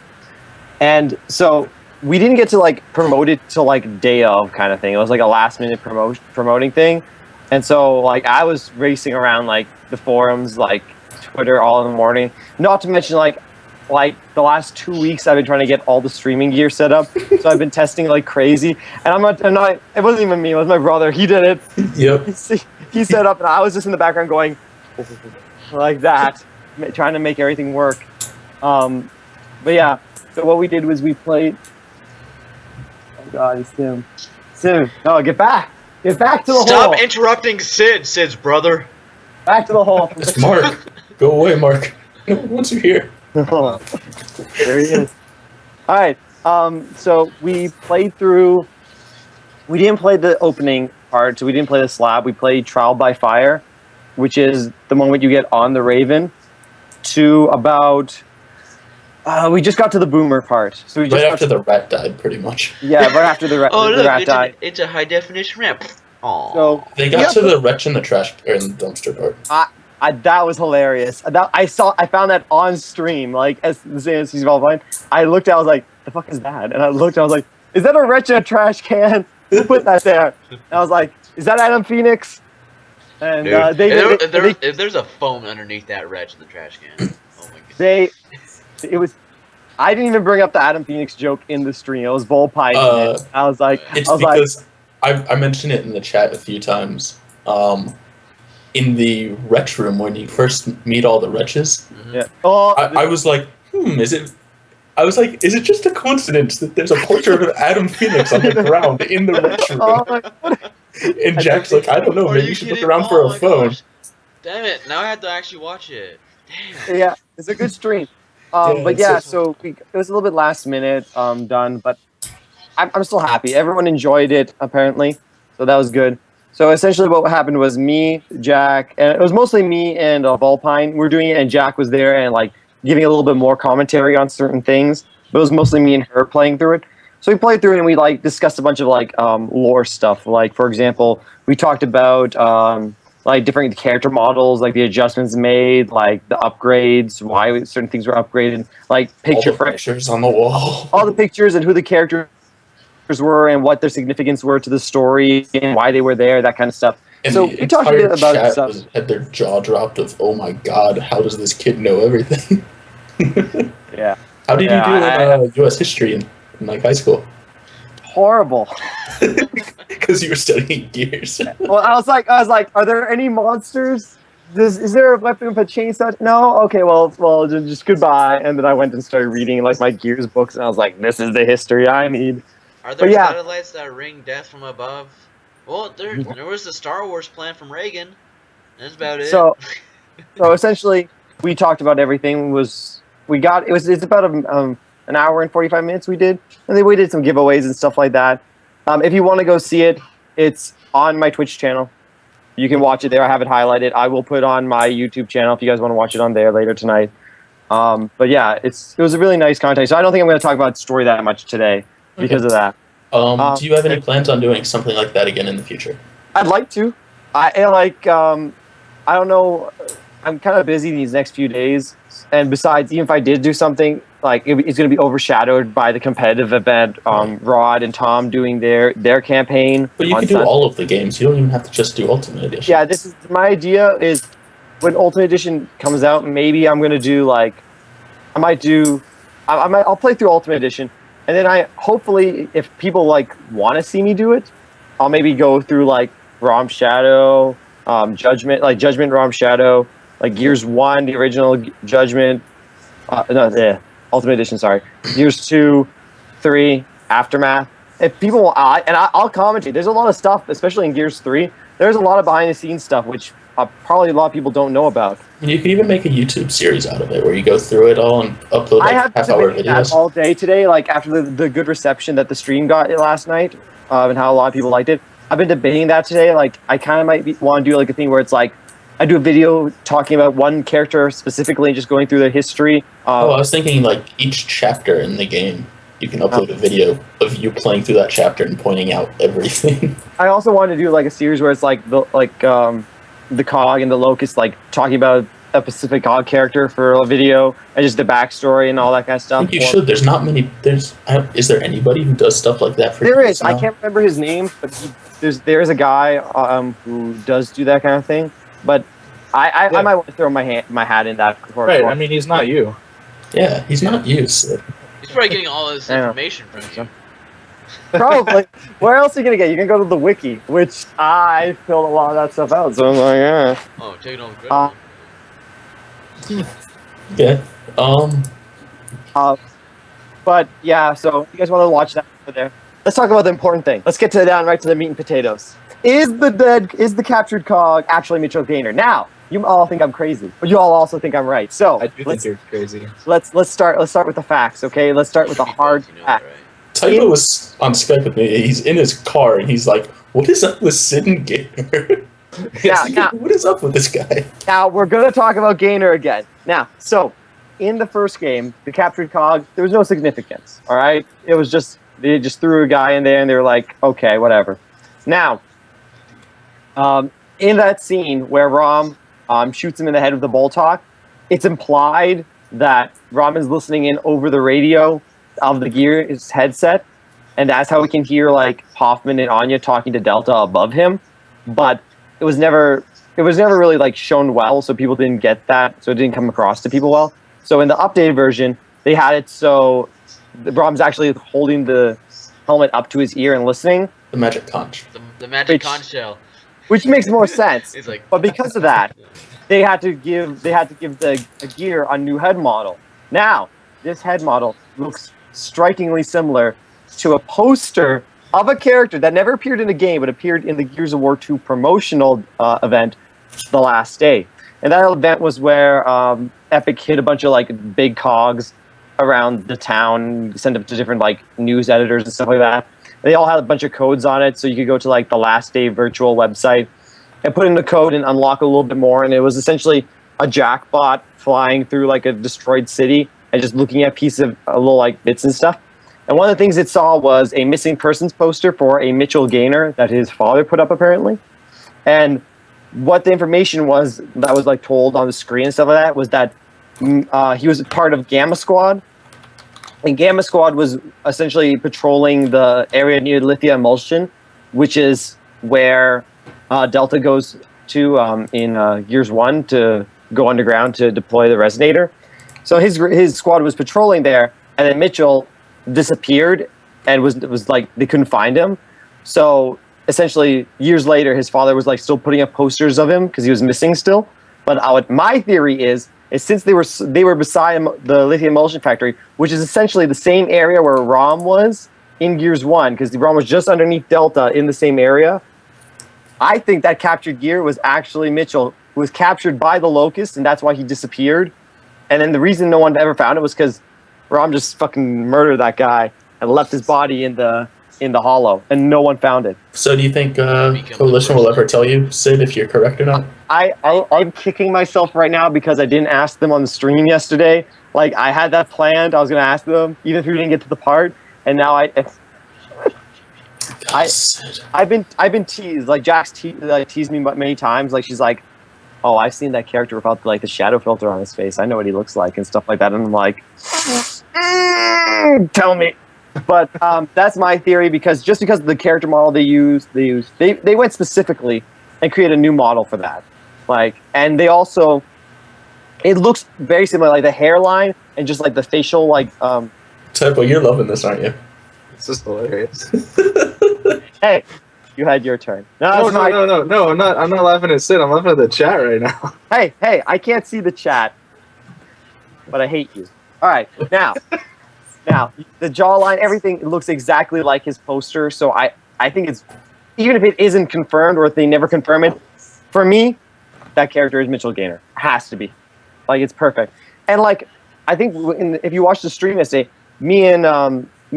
And so we didn't get to promote it till day of kind of thing. It was like a last minute promoting thing. And so I was racing around the forums, Twitter all in the morning. Not to mention like the last 2 weeks I've been trying to get all the streaming gear set up. So I've been testing like crazy. And I'm not it wasn't even me, it was my brother. He did it. Yep. He set up and I was just in the background going like that, trying to make everything work. But yeah, so what we did was we played. Oh God, it's Sim. Sim, no, get back! Get back to the hole! Stop interrupting Sid, Sid's brother. Back to the hole. It's Mark. Go away, Mark. Once you're here. There he is. All right. So we played through. We didn't play the opening part, so we didn't play the slab. We played Trial by Fire, which is the moment you get on the Raven, to about. We just got to the boomer part. So we just Right after the rat died, pretty much. Yeah, right after the rat. Oh, the look, rat died. it's a high definition ramp. Aww. So They got to the wretch in the trash or in the dumpster part. that was hilarious. I found that on stream, like as soon as he's all fine. I looked, I was like, "The fuck is that?" And I looked, I was like, "Is that a wretch in a trash can? Who put that there?" And I was like, "Is that Adam Phoenix?" And Dude, they if there's a phone underneath that wretch in the trash can, oh my god. it was. I didn't even bring up the Adam Phoenix joke in the stream. It was Volpine. I was like, It's because I mentioned it in the chat a few times. In the wretch room when you first meet all the wretches. Yeah. Oh, I was like, is it? I was like, is it just a coincidence that there's a portrait of Adam Phoenix on the ground in the wretch room? And Jack's like, I don't know, maybe you should look around for a phone. Gosh. Damn it! Now I have to actually watch it. Damn. Yeah, it's a good stream. But yeah, so it was a little bit last minute done, but I'm still happy. Everyone enjoyed it, apparently, so that was good. So essentially what happened was me, Jack, and it was mostly me and Volpine were doing it, and Jack was there and like giving a little bit more commentary on certain things, but it was mostly me and her playing through it. So we played through it and we like discussed a bunch of like lore stuff. Like, for example, we talked about like different character models, like the adjustments made, like the upgrades, why certain things were upgraded, like pictures on the wall, all the pictures and who the characters were and what their significance were to the story and why they were there, that kind of stuff. And so we talked a bit about stuff. Had their jaw dropped of, oh my god, how does this kid know everything? Yeah. How did you do U.S. history in like high school? Horrible. Because you were studying gears. Well, I was like, are there any monsters? Is there a weapon with a chainsaw? No. Okay. Well, just goodbye. And then I went and started reading like my Gears books, and I was like, this is the history I need. Are there satellites that ring death from above? Well, there was the Star Wars plan from Reagan. That's about it. So essentially, we talked about everything. It's about an hour and 45 minutes we did, and then we did some giveaways and stuff like that. If you want to go see it, it's on my Twitch channel. You can watch it there. I have it highlighted. I will put it on my YouTube channel if you guys want to watch it on there later tonight. But yeah, it was a really nice content. So I don't think I'm going to talk about story that much today because of that. Do you have any plans on doing something like that again in the future? I'd like to. I don't know. I'm kind of busy these next few days, and besides, even if I did do something, like it's going to be overshadowed by the competitive event. Rod and Tom doing their campaign. But you can do all of the games. You don't even have to just do Ultimate Edition. Yeah, this is my idea. Is when Ultimate Edition comes out, maybe I'm going to do like I'll play through Ultimate Edition, and then hopefully if people like want to see me do it, I'll maybe go through like ROM Shadow, Judgment, ROM Shadow, like Gears 1, the original Judgment, Ultimate Edition, sorry. Gears 2, 3, Aftermath. If people want, I'll commentate. There's a lot of stuff, especially in Gears 3. There's a lot of behind-the-scenes stuff, which probably a lot of people don't know about. And you can even make a YouTube series out of it, where you go through it all and upload like half-hour videos. That all day today, like after the good reception that the stream got last night, and how a lot of people liked it. I've been debating that today. Like, I kind of might want to do like a thing where it's like, I do a video talking about one character specifically and just going through their history. I was thinking like each chapter in the game, you can upload a video of you playing through that chapter and pointing out everything. I also wanted to do like a series where it's like the Cog and the Locust, like talking about a specific Cog character for a video and just the backstory and all that kind of stuff. I think you should. There's not many. Is there anybody who does stuff like that for There is. Now? I can't remember his name, but there's a guy who does do that kind of thing. But I might want to throw my hat in that. Right. I mean, he's not you. Yeah, he's not you, Sid. He's probably getting all his information from you. Probably. Where else are you gonna get? You can go to the wiki, which I filled a lot of that stuff out. So I'm like, yeah. Oh, take it on credit. Yeah. But yeah. So you guys want to watch that over there? Let's talk about the important thing. Let's get right to the meat and potatoes. Is the captured cog actually Mitchell Gaynor? Now, you all think I'm crazy, but you all also think I'm right. So I do think you're crazy. Let's start with the facts, okay? Let's start with the hard facts. Right? Typo was on Skype with me. He's in his car and he's like, "What is up with Sid and Gaynor? What is up with this guy?" Now we're gonna talk about Gaynor again. Now, so in the first game, the captured cog, there was no significance. All right, it was just they just threw a guy in there and they were like, okay, whatever. Now, in that scene where Rom shoots him in the head with the bolt talk, it's implied that Rom is listening in over the radio of the Gear's headset, and that's how we can hear like Hoffman and Anya talking to Delta above him. But it was never really like shown well, so people didn't get that, so it didn't come across to people well. So in the updated version, they had it so Rom's actually holding the helmet up to his ear and listening. The magic conch. The magic conch shell. Which makes more sense. He's like, but because of that, they had to give the Gear a new head model. Now, this head model looks strikingly similar to a poster of a character that never appeared in the game, but appeared in the Gears of War 2 promotional event, The Last Day. And that event was where Epic hit a bunch of like big cogs around the town, send them to different like news editors and stuff like that. They all had a bunch of codes on it, so you could go to like the Last Day virtual website and put in the code and unlock a little bit more. And it was essentially a jackbot flying through like a destroyed city and just looking at pieces of little like bits and stuff. And one of the things it saw was a missing persons poster for a Mitchell Gaynor that his father put up apparently. And what the information was that was like told on the screen and stuff like that was that he was part of Gamma Squad. And Gamma Squad was essentially patrolling the area near Lithia Emulsion, which is where Delta goes to in Gears 1 to go underground to deploy the Resonator. So his squad was patrolling there, and then Mitchell disappeared and was like they couldn't find him. So essentially, years later, his father was like still putting up posters of him because he was missing still. But what my theory is since they were beside the lithium emulsion factory, which is essentially the same area where Rom was in Gears 1, because Rom was just underneath Delta in the same area. I think that captured Gear was actually Mitchell, who was captured by the Locust, and that's why he disappeared. And then the reason no one ever found it was because Rom just fucking murdered that guy and left his body in the hollow, and no one found it. So do you think Coalition will ever tell you, Sid, if you're correct or not? I'm kicking myself right now because I didn't ask them on the stream yesterday. Like, I had that planned. I was going to ask them, even if we didn't get to the part. And now I've been teased. Like, Jax teased me many times. Like, she's like, oh, I've seen that character without like the shadow filter on his face. I know what he looks like and stuff like that. And I'm like, tell me. But that's my theory, because just because of the character model they went specifically and created a new model for that. Like, and they also, it looks very similar, like the hairline and just like the facial, like. Typo, you're loving this, aren't you? This is hilarious. Hey, you had your turn. No, I'm not laughing at Sid. I'm laughing at the chat right now. Hey, I can't see the chat, but I hate you. All right, now, the jawline, everything looks exactly like his poster. So I think it's, even if it isn't confirmed or if they never confirm it, for me, that character is Mitchell Gaynor. Has to be. Like, it's perfect. And like, I think if you watch the stream yesterday, me,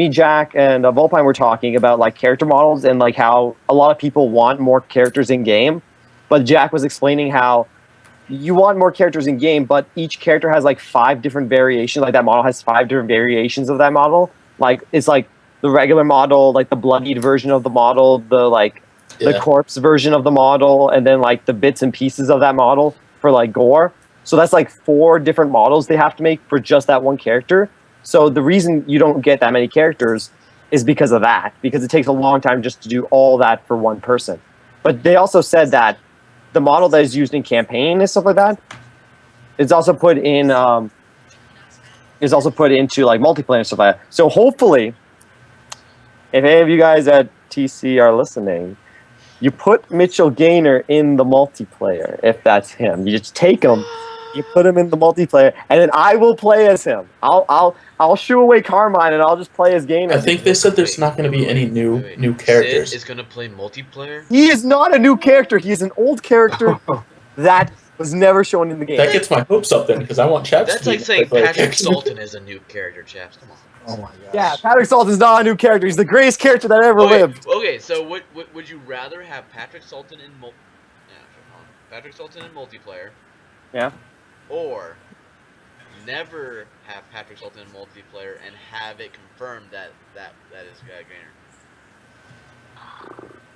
Jack, and Volpine were talking about like character models and like how a lot of people want more characters in game. But Jack was explaining how you want more characters in game, but each character has like 5 different variations. Like, that model has 5 different variations of that model. Like, it's like the regular model, like the bloodied version of the model, the corpse version of the model, and then like the bits and pieces of that model for like Gore. So that's like 4 different models they have to make for just that one character. So the reason you don't get that many characters is because of that, because it takes a long time just to do all that for one person. But they also said that the model that is used in campaign and stuff like that, it's also put in is also put into like multiplayer and stuff like that. So hopefully, if any of you guys at TC are listening, you put Mitchell Gaynor in the multiplayer. If that's him, you just take him, you put him in the multiplayer, and then I will play as him. I'll shoo away Carmine, and I'll just play as Gaynor. I think they said there's not going to be any new characters. Sid is going to play multiplayer? He is not a new character. He is an old character that was never shown in the game. That gets my hopes up then, because I want Chaps. That's like saying Patrick Sultan is a new character, Chaps. Come on. Oh my gosh. Yeah, Patrick Sultan's not a new character. He's the greatest character that ever lived. Okay, so would you rather have Patrick Sultan in multiplayer? Yeah. Or never have Patrick Sultan in multiplayer and have it confirmed that is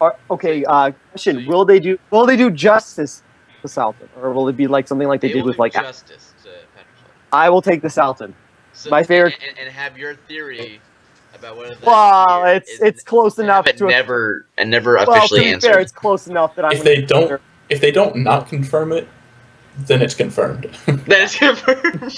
Gaynor? Okay, question: Will they do justice to Sultan, or will it be like something like they did with like justice to Patrick Sultan? I will take the Sultan. So, my favorite, and have your theory about whether that well, it's close enough to never officially answered. Fair, it's close enough that if they don't not confirm it, then it's confirmed. Then it's confirmed.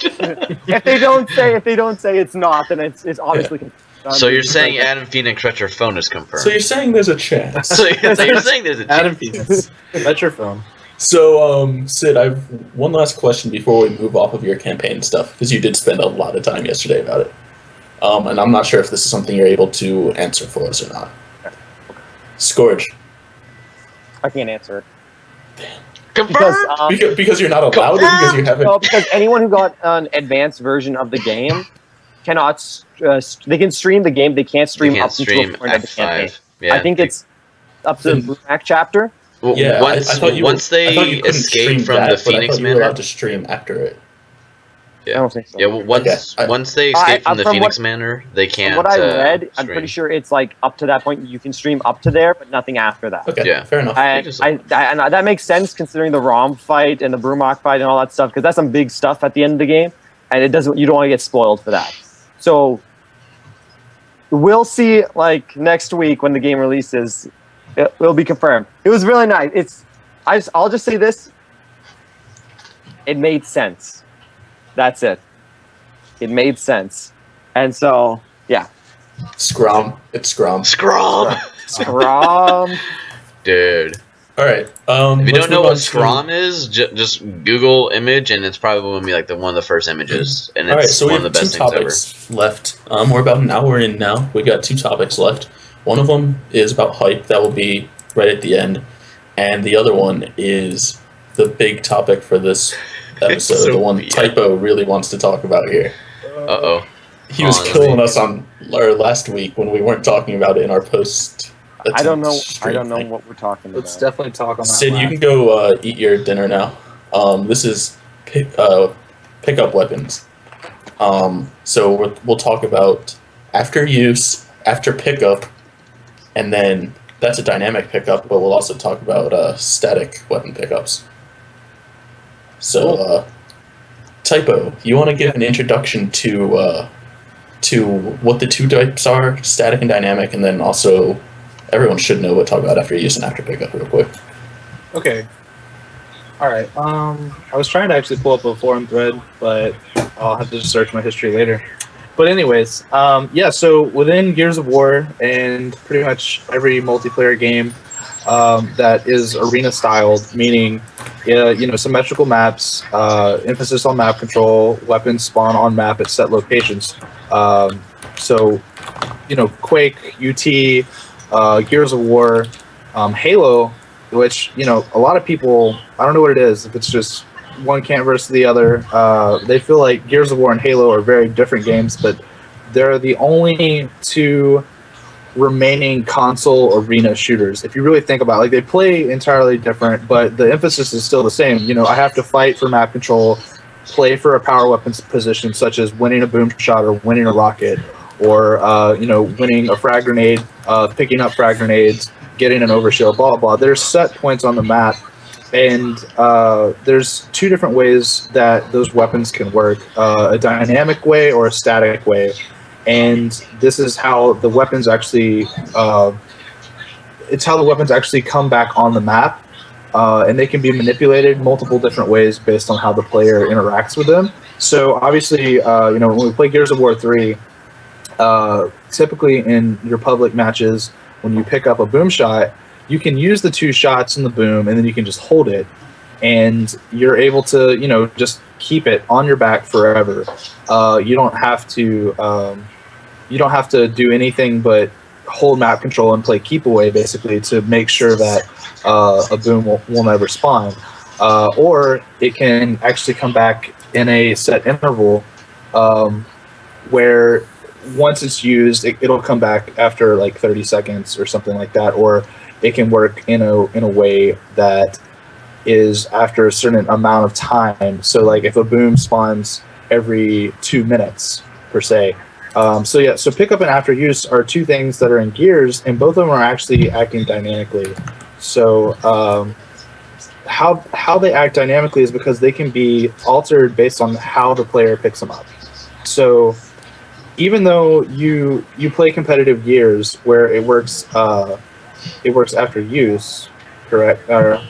if they don't say it's not, then it's obviously confirmed. So you're saying Adam Phoenix Retro Phone is confirmed. So you're saying there's a chance. so you're saying there's a chance. Adam Phoenix Retro Phone. So, Sid, I have one last question before we move off of your campaign stuff, because you did spend a lot of time yesterday about it. And I'm not sure if this is something you're able to answer for us or not. Scourge. I can't answer it. Because you're not allowed to, because you haven't... No, because anyone who got an advanced version of the game cannot... they can stream the game, they can't stream up until the point of the campaign. Yeah, I think it's up to the BChaps chapter. Well, yeah, once they escape from the Phoenix Manor, you were allowed to stream after it. Yeah. I don't think so. Yeah, well, once they escape from the Phoenix Manor, they can't. From what I read, I'm pretty sure it's like up to that point you can stream up to there, but nothing after that. Okay, yeah, fair enough. And that makes sense considering the ROM fight and the Brumach fight and all that stuff, because that's some big stuff at the end of the game, and you don't want to get spoiled for that. So we'll see, like next week when the game releases. It'll be confirmed. It was really nice. I'll just say this. It made sense. That's it. It made sense. And so, yeah. Scrum. It's Scrum. Scrum. Dude. All right. If you don't know what Scrum is, just Google image, and it's probably going to be like one of the first images, and it's all right, so one of the best things ever. We have 2 topics left. We're about an hour in now. We got 2 topics left. One of them is about hype. That will be right at the end, and the other one is the big topic for this episode. So the one Typo really wants to talk about here. Uh-oh. He was killing us on our last week when we weren't talking about it in our post. I don't know what we're talking about. Let's definitely talk on that. Sid, you can go eat your dinner now. This is pickup weapons. So we'll talk about after use, after pickup, and then that's a dynamic pickup, but we'll also talk about static weapon pickups. So, Typo, you want to give an introduction to what the 2 types are, static and dynamic, and then also everyone should know what to talk about after use and after pickup real quick. Okay. Alright, I was trying to actually pull up a forum thread, but I'll have to just search my history later. But anyways, yeah, so within Gears of War and pretty much every multiplayer game that is arena-styled, meaning symmetrical maps, emphasis on map control, weapons spawn on map at set locations. So, Quake, UT, Gears of War, Halo, which, a lot of people, I don't know what it is, if it's just one can't versus the other. They feel like Gears of War and Halo are very different games, but they're the only 2 remaining console arena shooters. If you really think about it, they play entirely different, but the emphasis is still the same. I have to fight for map control, play for a power weapons position, such as winning a boom shot or winning a rocket, or winning a frag grenade, picking up frag grenades, getting an overshield, blah, blah, blah. There's set points on the map. And there's 2 different ways that those weapons can work, a dynamic way or a static way. And this is how the weapons actually, come back on the map. And they can be manipulated multiple different ways based on how the player interacts with them. So obviously, when we play Gears of War 3, typically in your public matches, when you pick up a boom shot, you can use the 2 shots in the boom, and then you can just hold it, and you're able to, just keep it on your back forever. You don't have to do anything but hold map control and play keep away, basically, to make sure that a boom will never spawn. Or it can actually come back in a set interval, where once it's used, it'll come back after like 30 seconds or something like that. Or it can work in a way that is after a certain amount of time. So like if a boom spawns every 2 minutes per se. So pickup and after use are 2 things that are in Gears, and both of them are actually acting dynamically. So how they act dynamically is because they can be altered based on how the player picks them up. So even though you play competitive Gears where it works after use, correct? Or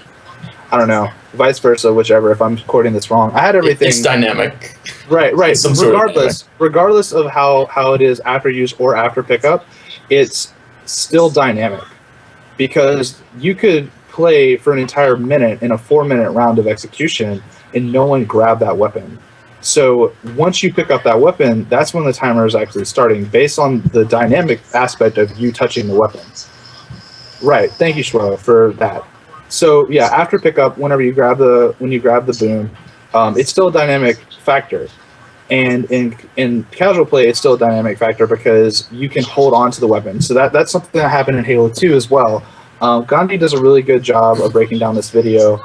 I don't know, vice versa, whichever. If I'm quoting this wrong, I had everything. It's dynamic. Right. Regardless of how it is after use or after pickup, it's still dynamic, because you could play for an entire minute in a 4-minute round of execution and no one grabbed that weapon. So once you pick up that weapon, that's when the timer is actually starting, based on the dynamic aspect of you touching the weapon. Right. Thank you, Shro, for that. So yeah, after pickup, when you grab the boom, it's still a dynamic factor. And in casual play, it's still a dynamic factor because you can hold on to the weapon. So that's something that happened in Halo 2 as well. Gandhi does a really good job of breaking down this video.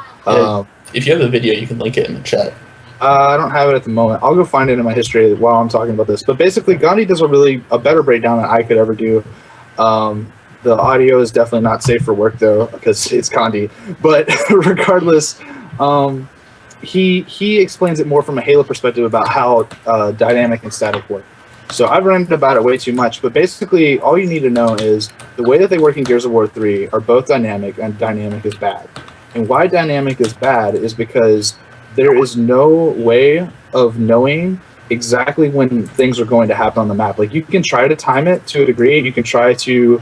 If you have the video, you can link it in the chat. I don't have it at the moment. I'll go find it in my history while I'm talking about this. But basically, Gandhi does a better breakdown than I could ever do. The audio is definitely not safe for work, though, because it's Gandhi. But regardless, he explains it more from a Halo perspective about how dynamic and static work. So I've ranted about it way too much, but basically all you need to know is the way that they work in Gears of War 3 are both dynamic, and dynamic is bad. And why dynamic is bad is because there is no way of knowing exactly when things are going to happen on the map. Like, you can try to time it to a degree. You can try to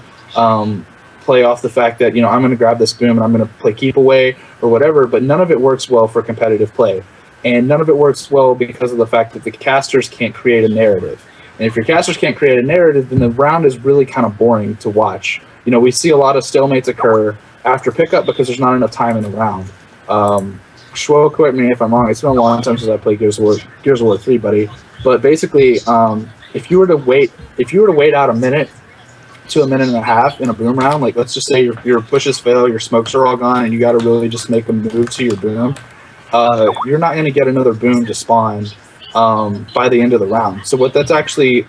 play off the fact that, I'm going to grab this boom and I'm going to play keep away or whatever, but none of it works well for competitive play. And none of it works well because of the fact that the casters can't create a narrative. And if your casters can't create a narrative, then the round is really kind of boring to watch. We see a lot of stalemates occur after pickup because there's not enough time in the round. Shwo, correct me if I'm wrong. It's been a long time since I played Gears of War 3, buddy. But basically, if you were to wait out a minute to a minute and a half in a boom round, like let's just say your pushes fail, your smokes are all gone, and you got to really just make a move to your boom, you're not going to get another boom to spawn by the end of the round. So what's that's actually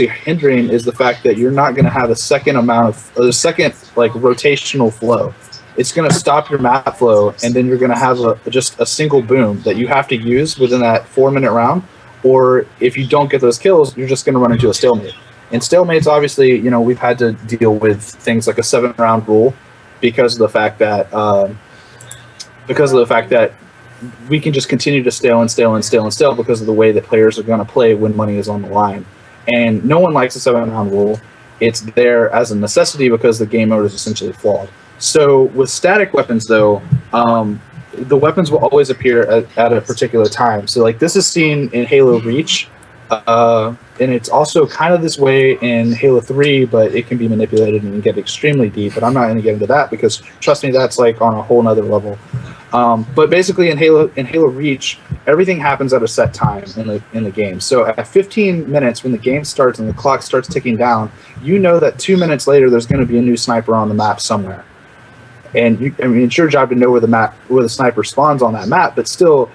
hindering is the fact that you're not going to have a second rotational flow. It's going to stop your map flow, and then you're going to have just a single boom that you have to use within that 4-minute round. Or if you don't get those kills, you're just going to run into a stalemate. And stalemates, obviously, we've had to deal with things like a 7-round rule because of the fact that we can just continue to stale because of the way that players are going to play when money is on the line. And no one likes a 7-round rule. It's there as a necessity because the game mode is essentially flawed. So with static weapons, though, the weapons will always appear at a particular time. So like this is seen in Halo Reach, and it's also kind of this way in Halo 3, but it can be manipulated and get extremely deep. But I'm not going to get into that because, trust me, that's like on a whole nother level. But basically in Halo Reach, everything happens at a set time in the game. So at 15 minutes, when the game starts and the clock starts ticking down, you know that 2 minutes later there's going to be a new sniper on the map somewhere. And it's your job to know where the sniper spawns on that map, but still,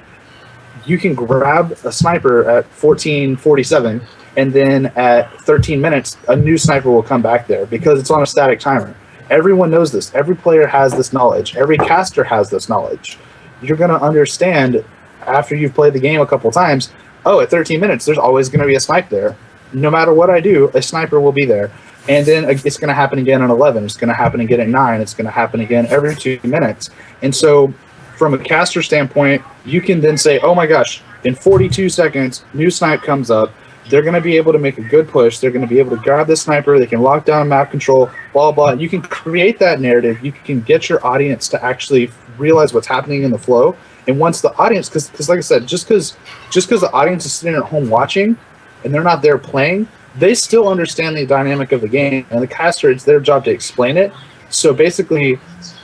you can grab a sniper at 14:47, and then at 13 minutes, a new sniper will come back there because it's on a static timer. Everyone knows this. Every player has this knowledge. Every caster has this knowledge. You're going to understand after you've played the game a couple times, at 13 minutes, there's always going to be a snipe there. No matter what I do, a sniper will be there. And then it's going to happen again at 11. It's going to happen again at 9. It's going to happen again every 2 minutes. And so from a caster standpoint, you can then say, oh my gosh, In 42 seconds, new snipe comes up. They're going to be able to make a good push. They're going to be able to grab the sniper. They can lock down map control, blah, blah. You can create that narrative. You can get your audience to actually realize what's happening in the flow. And once the audience, because like I said, just because the audience is sitting at home watching and they're not there playing, they still understand the dynamic of the game. And the caster, it's their job to explain it. So basically,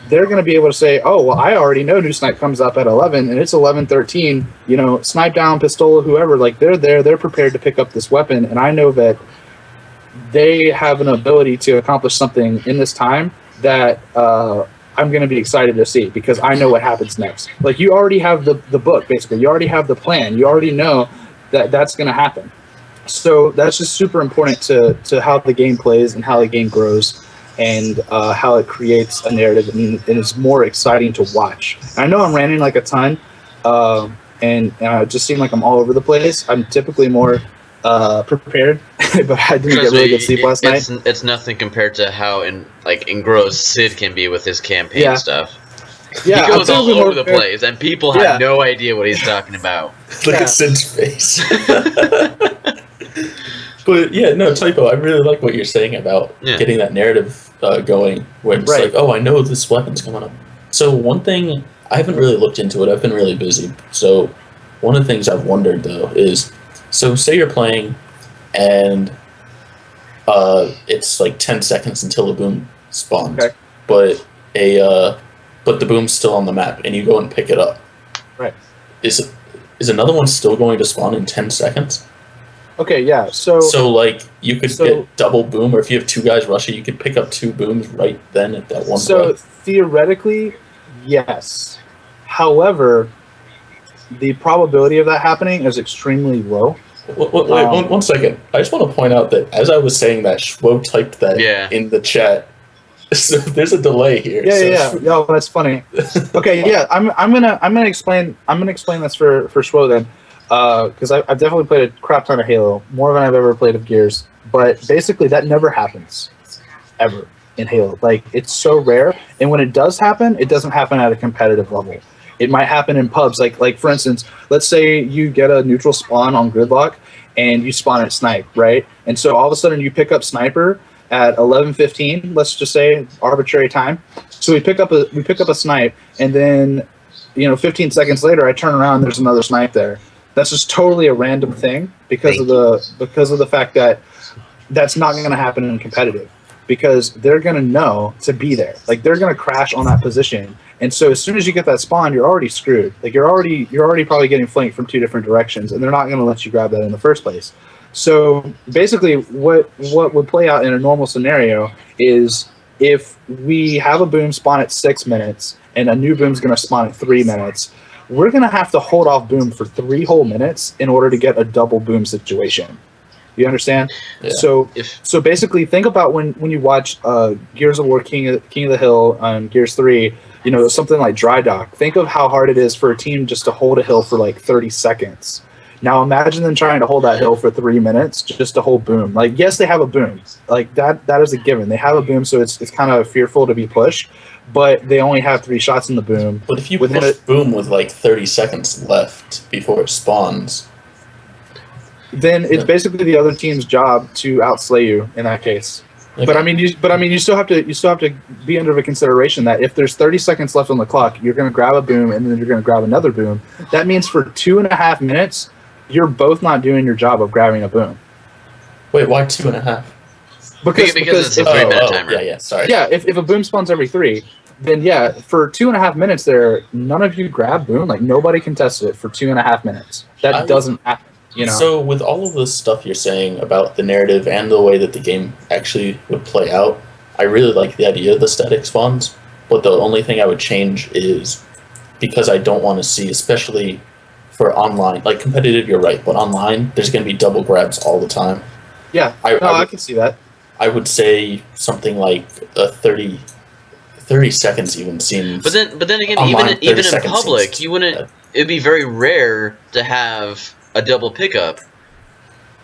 they're going to be able to say, oh, well, I already know new snipe comes up at 11, and it's 11:13. You know, snipe down, pistola, whoever. Like, they're there. They're prepared to pick up this weapon. And I know that they have an ability to accomplish something in this time that I'm going to be excited to see because I know what happens next. Like, you already have the book, basically. You already have the plan. You already know that that's going to happen. So that's just super important to how the game plays and how the game grows. And how it creates a narrative, and it's more exciting to watch. And I know I'm ranting like a ton, and it just seemed like I'm all over the place. I'm typically more prepared, but I didn't get really good sleep last night. It's nothing compared to how engrossed Sid can be with his campaign stuff. Yeah, he goes all over the place, and people have no idea what he's talking about. Look at Sid's face. But yeah, no, Typo, I really like what you're saying about getting that narrative going when it's like, oh, I know this weapon's coming up. So one thing, I haven't really looked into it, I've been really busy. So one of the things I've wondered though is, so say you're playing and it's like 10 seconds until the boom spawns, but the boom's still on the map and you go and pick it up. Right. Is another one still going to spawn in 10 seconds? Okay, yeah, so like, you could get double boom, or if you have two guys rushing, you could pick up two booms right then at that one So, point. theoretically, yes. However, the probability of that happening is extremely low. Wait, one second. I just want to point out that as I was saying that, Schwo typed that in the chat. So there's a delay here. Yeah. Oh, that's funny. Okay, yeah, I'm gonna explain this for Schwo then. Because I've definitely played a crap ton of Halo, more than I've ever played of Gears. But basically, that never happens, ever, in Halo. Like, it's so rare, and when it does happen, it doesn't happen at a competitive level. It might happen in pubs. Like for instance, let's say you get a neutral spawn on Gridlock, and you spawn at Snipe, right? And so all of a sudden, you pick up Sniper at 11:15. Let's just say arbitrary time. So we pick up a Snipe, and then 15 seconds later, I turn around, and there's another Snipe there. That's just totally a random thing because of the fact that that's not going to happen in competitive, because they're going to know to be there. Like, they're going to crash on that position, and so as soon as you get that spawn, you're already screwed. Like, you're already probably getting flanked from two different directions, and they're not going to let you grab that in the first place. So basically, what would play out in a normal scenario is if we have a boom spawn at 6 minutes and a new boom's going to spawn at 3 minutes. We're going to have to hold off boom for 3 whole minutes in order to get a double boom situation. You understand? Yeah. So basically, think about when you watch Gears of War King of the Hill on Gears 3, something like Dry Dock. Think of how hard it is for a team just to hold a hill for like 30 seconds. Now imagine them trying to hold that hill for 3 minutes just to hold boom. Like, yes, they have a boom. Like, that is a given. They have a boom, so it's kind of fearful to be pushed. But they only have 3 shots in the boom. But if you push boom with like 30 seconds left before it spawns, then it's basically the other team's job to outslay you in that case. Okay. But I mean, you still have to be under the consideration that if there's 30 seconds left on the clock, you're going to grab a boom and then you're going to grab another boom. That means for 2.5 minutes, you're both not doing your job of grabbing a boom. Wait, why 2.5? Because it's a 3-minute timer. Yeah, sorry. Yeah, if a boom spawns every 3, then yeah, for 2.5 minutes there, none of you grab boom. Like, nobody contested it for 2.5 minutes. That doesn't happen. So with all of the stuff you're saying about the narrative and the way that the game actually would play out, I really like the idea of the static spawns, but the only thing I would change is because I don't want to see, especially for online, like competitive, you're right, but online, there's going to be double grabs all the time. Yeah, I can see that. I would say something like a 30 seconds even seems. But then again, even in public, you wouldn't. It'd be very rare to have a double pickup,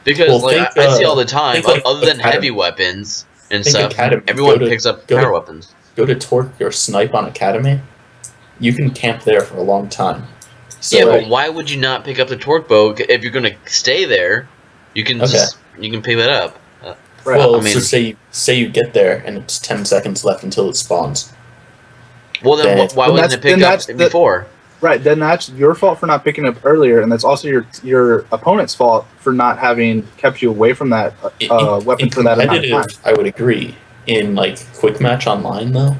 because I see all the time. Other than heavy weapons and stuff, everyone picks up power weapons. Go to Torque or Snipe on Academy. You can camp there for a long time. So, yeah, but why would you not pick up the torque bow if you're gonna stay there? You can you can pick that up. Right. Well, I mean, so say you get there and it's 10 seconds left until it spawns. well, then why wasn't it picked up before? Right, then that's your fault for not picking up earlier, and that's also your opponent's fault for not having kept you away from that weapon for that amount of time. I would agree. In like quick match online, though,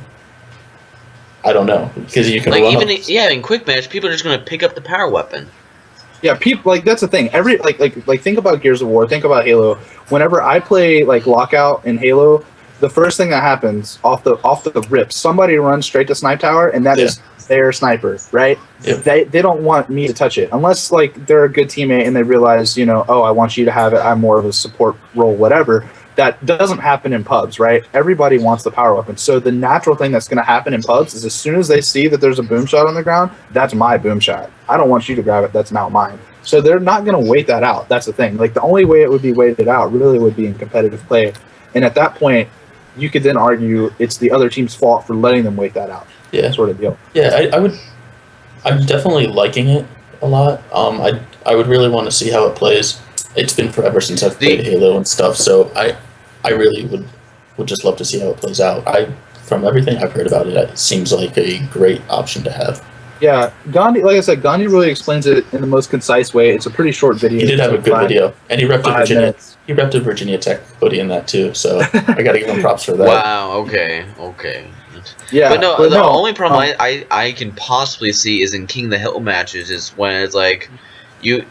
I don't know, because you can like run in quick match, people are just gonna pick up the power weapon. Yeah, people like that's the thing. Every like think about Gears of War, think about Halo. Whenever I play like Lockout in Halo, the first thing that happens off the rip, somebody runs straight to Snipe Tower, and that is their sniper, right? Yeah. They don't want me to touch it unless like they're a good teammate and they realize, you know, oh, I want you to have it. I'm more of a support role, whatever. That doesn't happen in pubs, right? Everybody wants the power weapon. So the natural thing that's going to happen in pubs is as soon as they see that there's a boom shot on the ground, that's my boom shot. I don't want you to grab it. That's now mine. So they're not going to wait that out. That's the thing. Like the only way it would be waited out really would be in competitive play. And at that point, you could then argue it's the other team's fault for letting them wait that out. Yeah. Sort of deal. Yeah, I'm definitely liking it a lot. I would really want to see how it plays. It's been forever since I've played Halo and stuff, so I really would just love to see how it plays out. From everything I've heard about it, it seems like a great option to have. Yeah, Gandhi, like I said, Gandhi really explains it in the most concise way. It's a pretty short video. He did have a good video, and he repped Virginia. Minutes. He repped a Virginia Tech hoodie in that too, so I gotta give him props for that. Wow. Okay. Yeah, but no, the only problem I can possibly see is in King of the Hill matches is when it's like you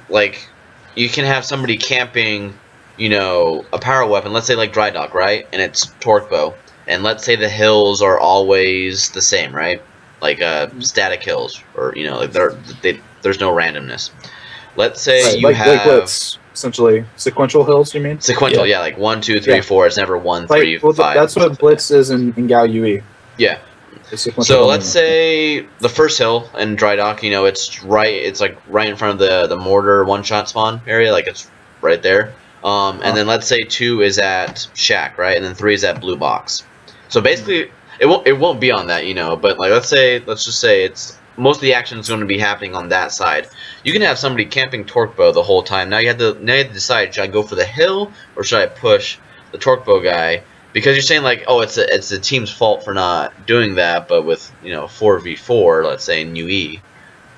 can have somebody camping, you know, a power weapon. Let's say like Dry Dock, right? And it's torque bow. And let's say the hills are always the same, right? Like static hills, or you know, like there's no randomness. Let's say you have Blitz, essentially sequential hills. You mean sequential? Yeah, like 1, 2, 3, 4. It's never 1, 3, 5. That's what Blitz is in Gao UE. Yeah. So let's say the first hill in Dry Dock, you know, it's like right in front of the mortar one-shot spawn area, like it's right there. And then let's say 2 is at Shack, right? And then 3 is at Blue Box. So basically, it won't be on that, you know, but like let's just say it's most of the action is going to be happening on that side. You can have somebody camping torque bow the whole time. Now you have to decide, should I go for the hill or should I push the torque bow guy? Because you're saying like, oh, it's the team's fault for not doing that, but with, you know, 4v4, let's say in UE.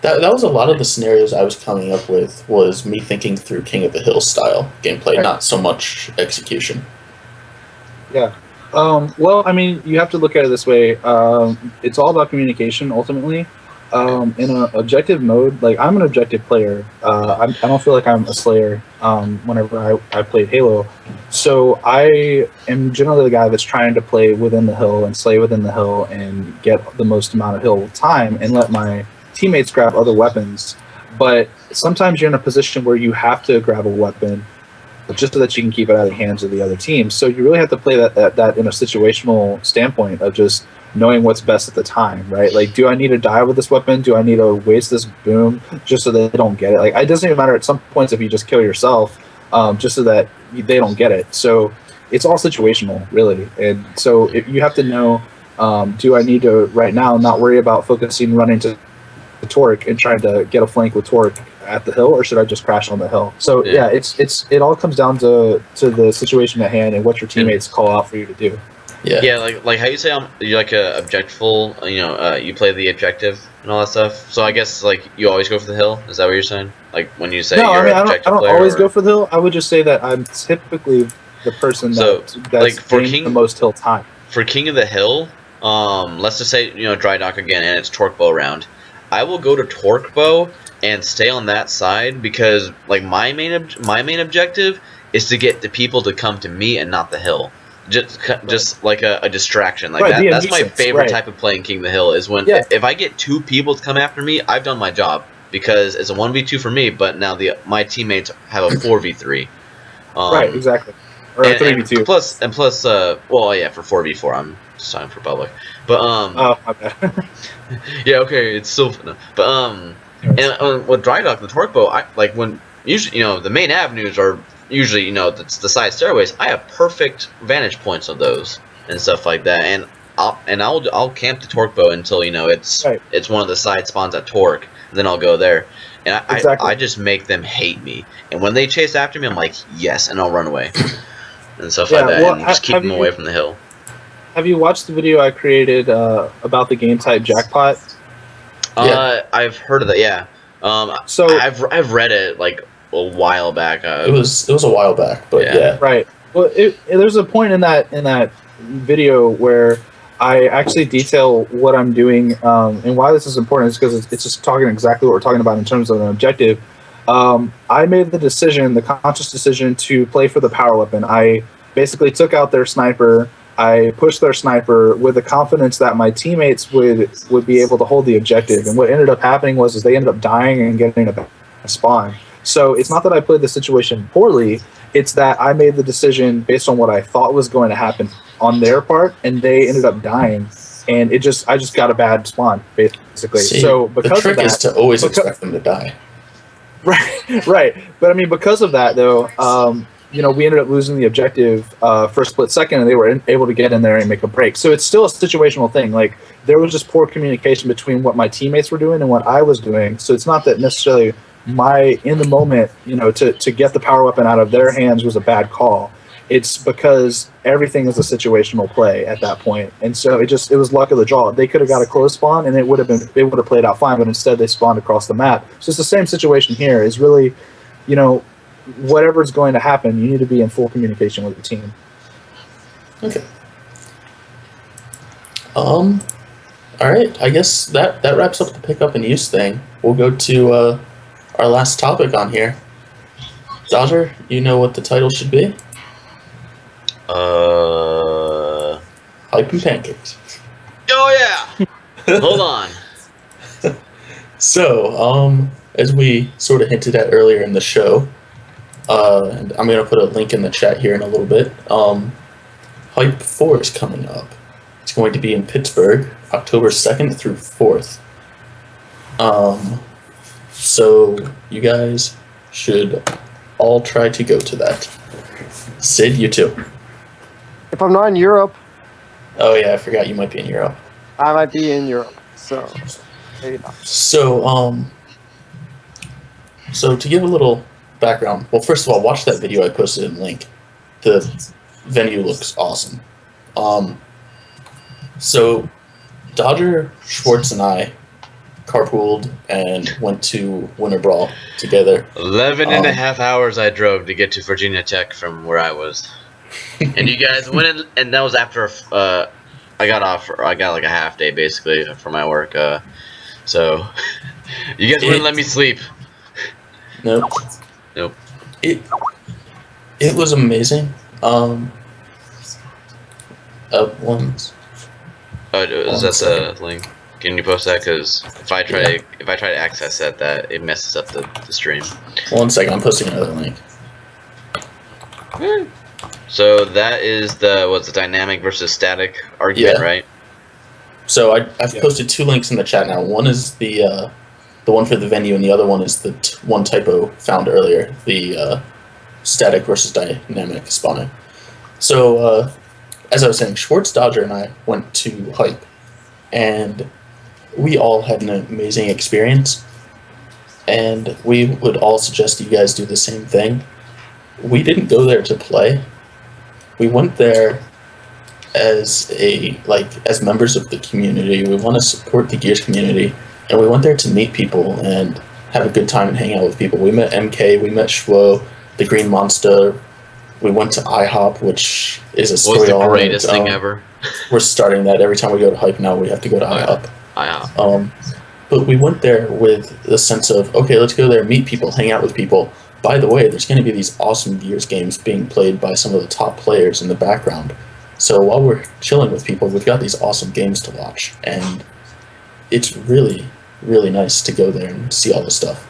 That was a lot of the scenarios I was coming up with, was me thinking through King of the Hill style gameplay, not so much execution. Yeah. Well, I mean, you have to look at it this way. It's all about communication, ultimately. In an objective mode, like I'm an objective player. I don't feel like I'm a slayer whenever I played Halo. So I am generally the guy that's trying to play within the hill and slay within the hill and get the most amount of hill time and let my teammates grab other weapons. But sometimes you're in a position where you have to grab a weapon just so that you can keep it out of the hands of the other team. So you really have to play that in a situational standpoint of just knowing what's best at the time, right? Like, do I need to die with this weapon? Do I need to waste this boom just so that they don't get it? Like, it doesn't even matter at some points if you just kill yourself, just so that they don't get it. So it's all situational, really. And so you have to know, do I need to right now not worry about focusing running to the torque and trying to get a flank with torque at the hill, or should I just crash on the hill? So yeah, it all comes down to the situation at hand and what your teammates call out for you to do. Yeah, like how you say you're like a objectful, you know, you play the objective and all that stuff. So I guess like you always go for the hill. Is that what you're saying? Like when you say you're an objective player? I don't always go for the hill. I would just say that I'm typically the person that's like for the most hill time. For King of the Hill, let's just say, you know, Dry Dock again, and it's torque bow round. I will go to torque bow and stay on that side because like my main objective is to get the people to come to me and not the hill. Just like a distraction, like that's my favorite type of playing King of the Hill is when if I get 2 people to come after me, I've done my job because it's a 1v2 for me, but now my teammates have a 4v3. Right, exactly. Or a 3v2. Plus, well, yeah, for 4v4, I'm just talking for public, but oh, my bad. yeah, okay, it's still no, but and with Dry Dock, the torque bow, like when usually, you know, the main avenues are usually, you know, it's the side stairways. I have perfect vantage points of those and stuff like that, and I'll camp the torque bow until it's one of the side spawns at torque, and then I'll go there. And I just make them hate me. And when they chase after me, I'm like, yes, and I'll run away. And stuff like that, and just keep them away from the hill. Have you watched the video I created about the game type jackpot? I've heard of that, yeah. So I've read it like a while back. It was a while back, but yeah. Right. Well, there's a point in that video where I actually detail what I'm doing, and why this is important is because it's just talking exactly what we're talking about in terms of an objective. I made the conscious decision to play for the power weapon. I basically took out their sniper. I pushed their sniper with the confidence that my teammates would be able to hold the objective. And what ended up happening was they ended up dying and getting a spawn. So it's not that I played the situation poorly. It's that I made the decision based on what I thought was going to happen on their part, and they ended up dying. And I just got a bad spawn, basically. See, so because the trick of that, is to always expect them to die. Right. But I mean, because of that, though, we ended up losing the objective for a split second, and they were able to get in there and make a break. So it's still a situational thing. Like, there was just poor communication between what my teammates were doing and what I was doing. So it's not that necessarily in the moment, to get the power weapon out of their hands was a bad call. It's because everything is a situational play at that point. And so it was luck of the draw. They could have got a close spawn and it would have played out fine, but instead they spawned across the map. So it's the same situation here. Is really, whatever's going to happen, you need to be in full communication with the team. Okay. All right. I guess that wraps up the pick up and use thing. We'll go to our last topic on here. Dodger, you know what the title should be? Hype and pancakes. Oh yeah. Hold on. So, as we sort of hinted at earlier in the show, and I'm going to put a link in the chat here in a little bit. Hype 4 is coming up. It's going to be in Pittsburgh, October 2nd through 4th. So you guys should all try to go to that. Sid, you too. If I'm not in Europe, Oh yeah, I forgot you might be in Europe. I might be in Europe. So maybe not. So to give a little background, well, first of all, watch that video I posted in link. The venue looks awesome. So Dodger, Schwartz, and I carpooled and went to Winter Brawl together. 11 and a half hours I drove to get to Virginia Tech from where I was. And you guys went in, and that was after I got like a half day basically for my work. So you guys wouldn't let me sleep. Nope. It was amazing. Is that the link? Can you post that? Because if I try to access that it messes up the stream. 1 second, I'm posting another link. So that is the dynamic versus static argument, right? So I've posted 2 links in the chat now. One is the one for the venue, and the other one is the one typo found earlier, the static versus dynamic spawning. So as I was saying, Schwartz, Dodger, and I went to Hype, and we all had an amazing experience, and we would all suggest you guys do the same thing. We didn't go there to play. We went there as members of the community. We want to support the Gears community, and we went there to meet people and have a good time and hang out with people. We met MK, we met Schwo, the Green Monster. We went to IHOP, which is a story. Was the greatest thing ever. We're starting that every time we go to Hype now. We have to go to IHOP. But we went there with the sense of, okay, let's go there, meet people, hang out with people. By the way, there's going to be these awesome Gears games being played by some of the top players in the background. So while we're chilling with people, we've got these awesome games to watch. And it's really, really nice to go there and see all this stuff.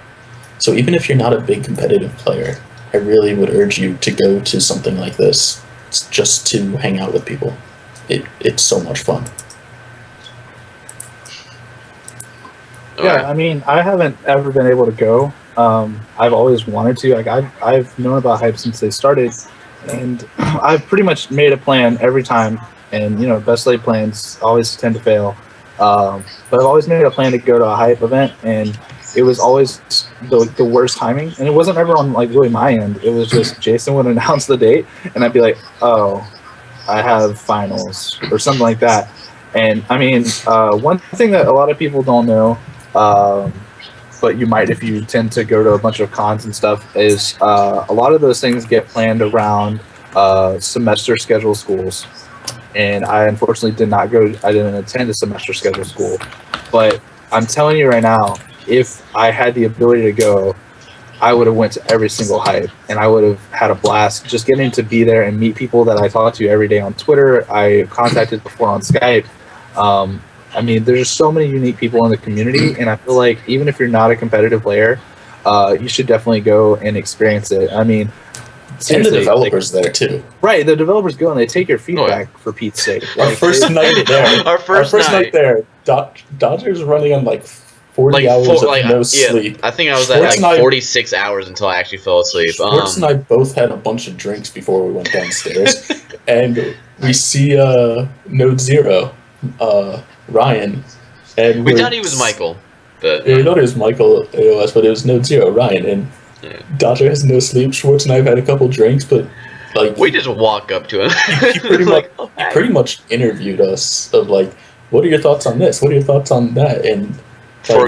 So even if you're not a big competitive player, I really would urge you to go to something like this just to hang out with people. It's so much fun. Yeah, I mean, I haven't ever been able to go. I've always wanted to. Like, I've known about Hype since they started, and I've pretty much made a plan every time. and best laid plans always tend to fail. But I've always made a plan to go to a hype event, and it was always the worst timing. And it wasn't ever on like really my end. It was just Jason would announce the date, and I'd be like, "Oh, I have finals" or something like that. And I mean, one thing that a lot of people don't know, but you might if you tend to go to a bunch of cons and stuff, is a lot of those things get planned around semester schedule schools. And I unfortunately did not go. I didn't attend a semester schedule school, but I'm telling you right now, if I had the ability to go, I would have went to every single hype, and I would have had a blast just getting to be there and meet people that I talk to every day on Twitter. I contacted before on Skype. I mean, there's just so many unique people in the community, and I feel like even if you're not a competitive player, you should definitely go and experience it. I mean. And the developers there too. Right, the developers go and they take your feedback for Pete's sake. Our first night there. Our first night there. Dodgers running on like 40 hours of no sleep. I think I was at like 46 hours until I actually fell asleep. Schwartz and I both had a bunch of drinks before we went downstairs, and we see Node Zero, Ryan, and we thought he was Michael. But we thought it was Michael AOS, but it was Node Zero, Ryan, and. Yeah. Dodger has no sleep. Schwartz and I have had a couple drinks, but like we just walk up to him. He pretty much interviewed us of like, what are your thoughts on this? What are your thoughts on that? And for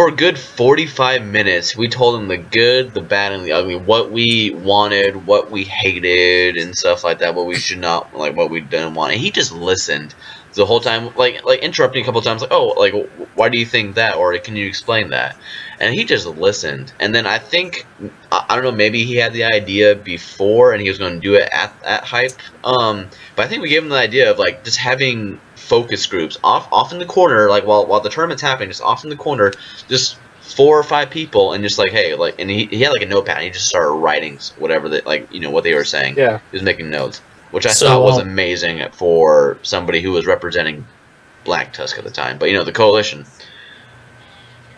a good 45 minutes, we told him the good, the bad, and the ugly. What we wanted, what we hated, and stuff like that. What we should not like, what we didn't want. And he just listened the whole time, like interrupting a couple of times, like, oh, like why do you think that, or can you explain that? And he just listened. And then I think, I don't know, maybe he had the idea before and he was going to do it at Hype. But I think we gave him the idea of like just having focus groups off in the corner, like while the tournament's happening, just off in the corner, just 4 or 5 people, and just like, hey, like, and he had like a notepad, and he just started writing whatever they, like, what they were saying. Yeah. He was making notes, which I thought was amazing for somebody who was representing Black Tusk at the time. But the coalition.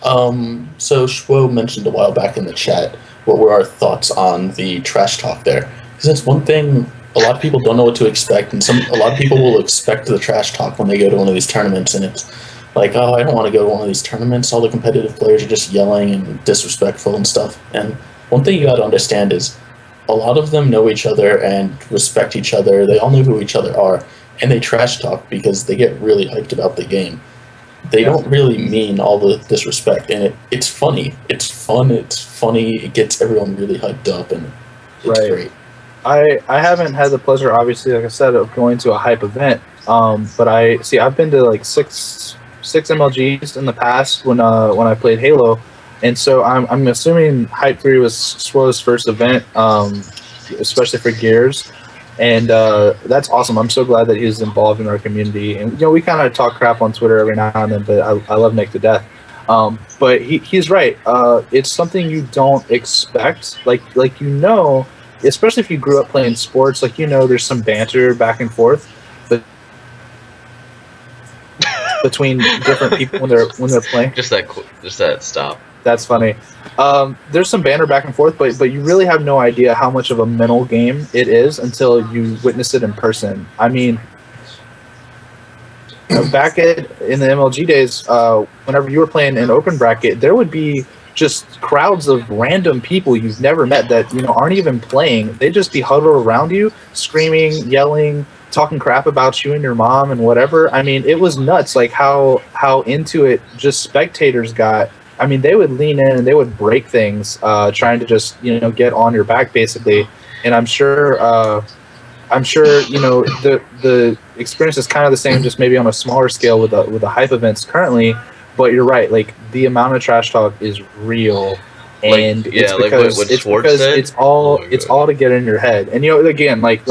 So Shwo mentioned a while back in the chat what were our thoughts on the trash talk there, because that's one thing a lot of people don't know what to expect, and a lot of people will expect the trash talk when they go to one of these tournaments, and it's like, oh, I don't want to go to one of these tournaments. All the competitive players are just yelling and disrespectful and stuff. And one thing you got to understand is a lot of them know each other and respect each other. They all know who each other are, and they trash talk because they get really hyped about the game. They don't really mean all the disrespect, and it's funny. It's fun. It's funny. It gets everyone really hyped up, and it's great. I haven't had the pleasure, obviously, like I said, of going to a hype event. But I've been to like six MLGs in the past when I played Halo, and so I'm assuming Hype 3 was Swo's first event, especially for Gears. And that's awesome. I'm so glad that he's involved in our community. And we kind of talk crap on Twitter every now and then, but I love Nick to death. But he's right. It's something you don't expect. Like especially if you grew up playing sports, there's some banter back and forth, but between different people when they're playing. Just that stop. That's funny. There's some banter back and forth, but you really have no idea how much of a mental game it is until you witness it in person. I mean, back in the MLG days, whenever you were playing an open bracket, there would be just crowds of random people you've never met that aren't even playing. They'd just be huddled around you, screaming, yelling, talking crap about you and your mom and whatever. I mean, it was nuts, like how into it just spectators got. I mean, they would lean in and they would break things, trying to just get on your back basically. And I'm sure the experience is kind of the same, just maybe on a smaller scale with the hype events currently. But you're right, like the amount of trash talk is real, and it's all to get in your head. And again, like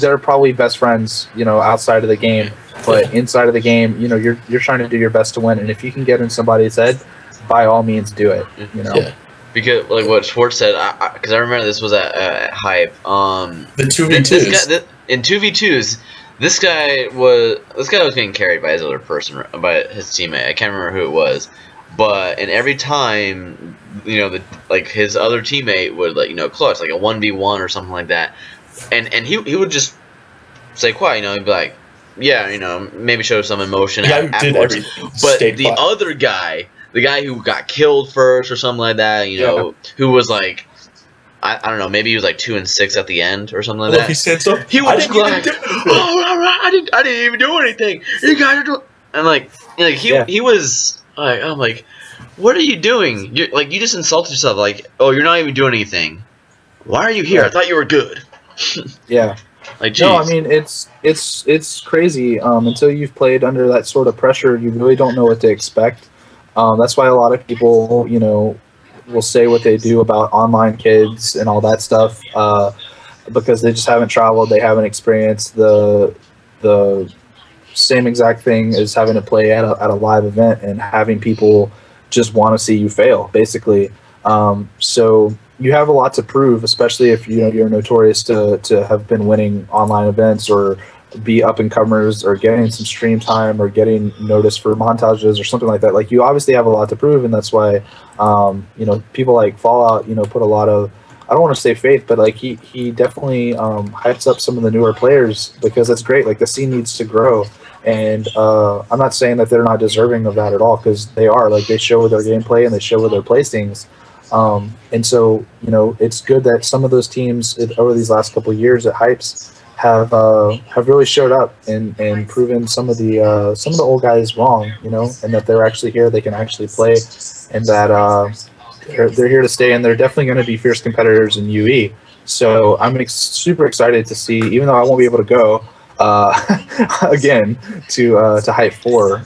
they're probably best friends, outside of the game, but inside of the game, you're trying to do your best to win. And if you can get in somebody's head, by all means, do it. Yeah. Because like what Schwartz said, because I remember this was at Hype. The 2v2s. In 2v2s, this guy was getting carried by his other person, by his teammate. I can't remember who it was, but and every time his other teammate would clutch like a 1v1 or something like that, and he would just stay quiet. You know, he'd be like, yeah, you know, maybe show some emotion. The guy who did afterwards. everything. But stayed the quiet. other guy, the guy who got killed first or something like that, you know, who was like, I don't know, maybe he was like 2-6 at the end or something like that. He stands up. He I was didn't even like, do anything. oh, I didn't even do anything. You guys are doing, and like he was like, I'm like, what are you doing? You just insulted yourself. Like, oh, you're not even doing anything. Why are you here? I thought you were good. Yeah. Like, geez. No, I mean it's crazy. Until you've played under that sort of pressure, you really don't know what to expect. That's why a lot of people, you know, will say what they do about online kids and all that stuff, because they just haven't traveled, they haven't experienced the same exact thing as having to play at a live event and having people just want to see you fail, basically. So you have a lot to prove, especially if you're notorious to have been winning online events or be up and comers or getting some stream time or getting noticed for montages or something like that. Like, you obviously have a lot to prove, and that's why people like Fallout put a lot of, I don't want to say faith, but like he definitely hypes up some of the newer players, because that's great. Like, the scene needs to grow, and I'm not saying that they're not deserving of that at all, because they are. Like, they show with their gameplay and they show with their placings. And so, it's good that some of those teams over these last couple of years at Hypes have really showed up and proven some of the old guys wrong, and that they're actually here, they can actually play, and that they're here to stay, and they're definitely going to be fierce competitors in UE. So I'm super excited to see, even though I won't be able to go again to Hype 4.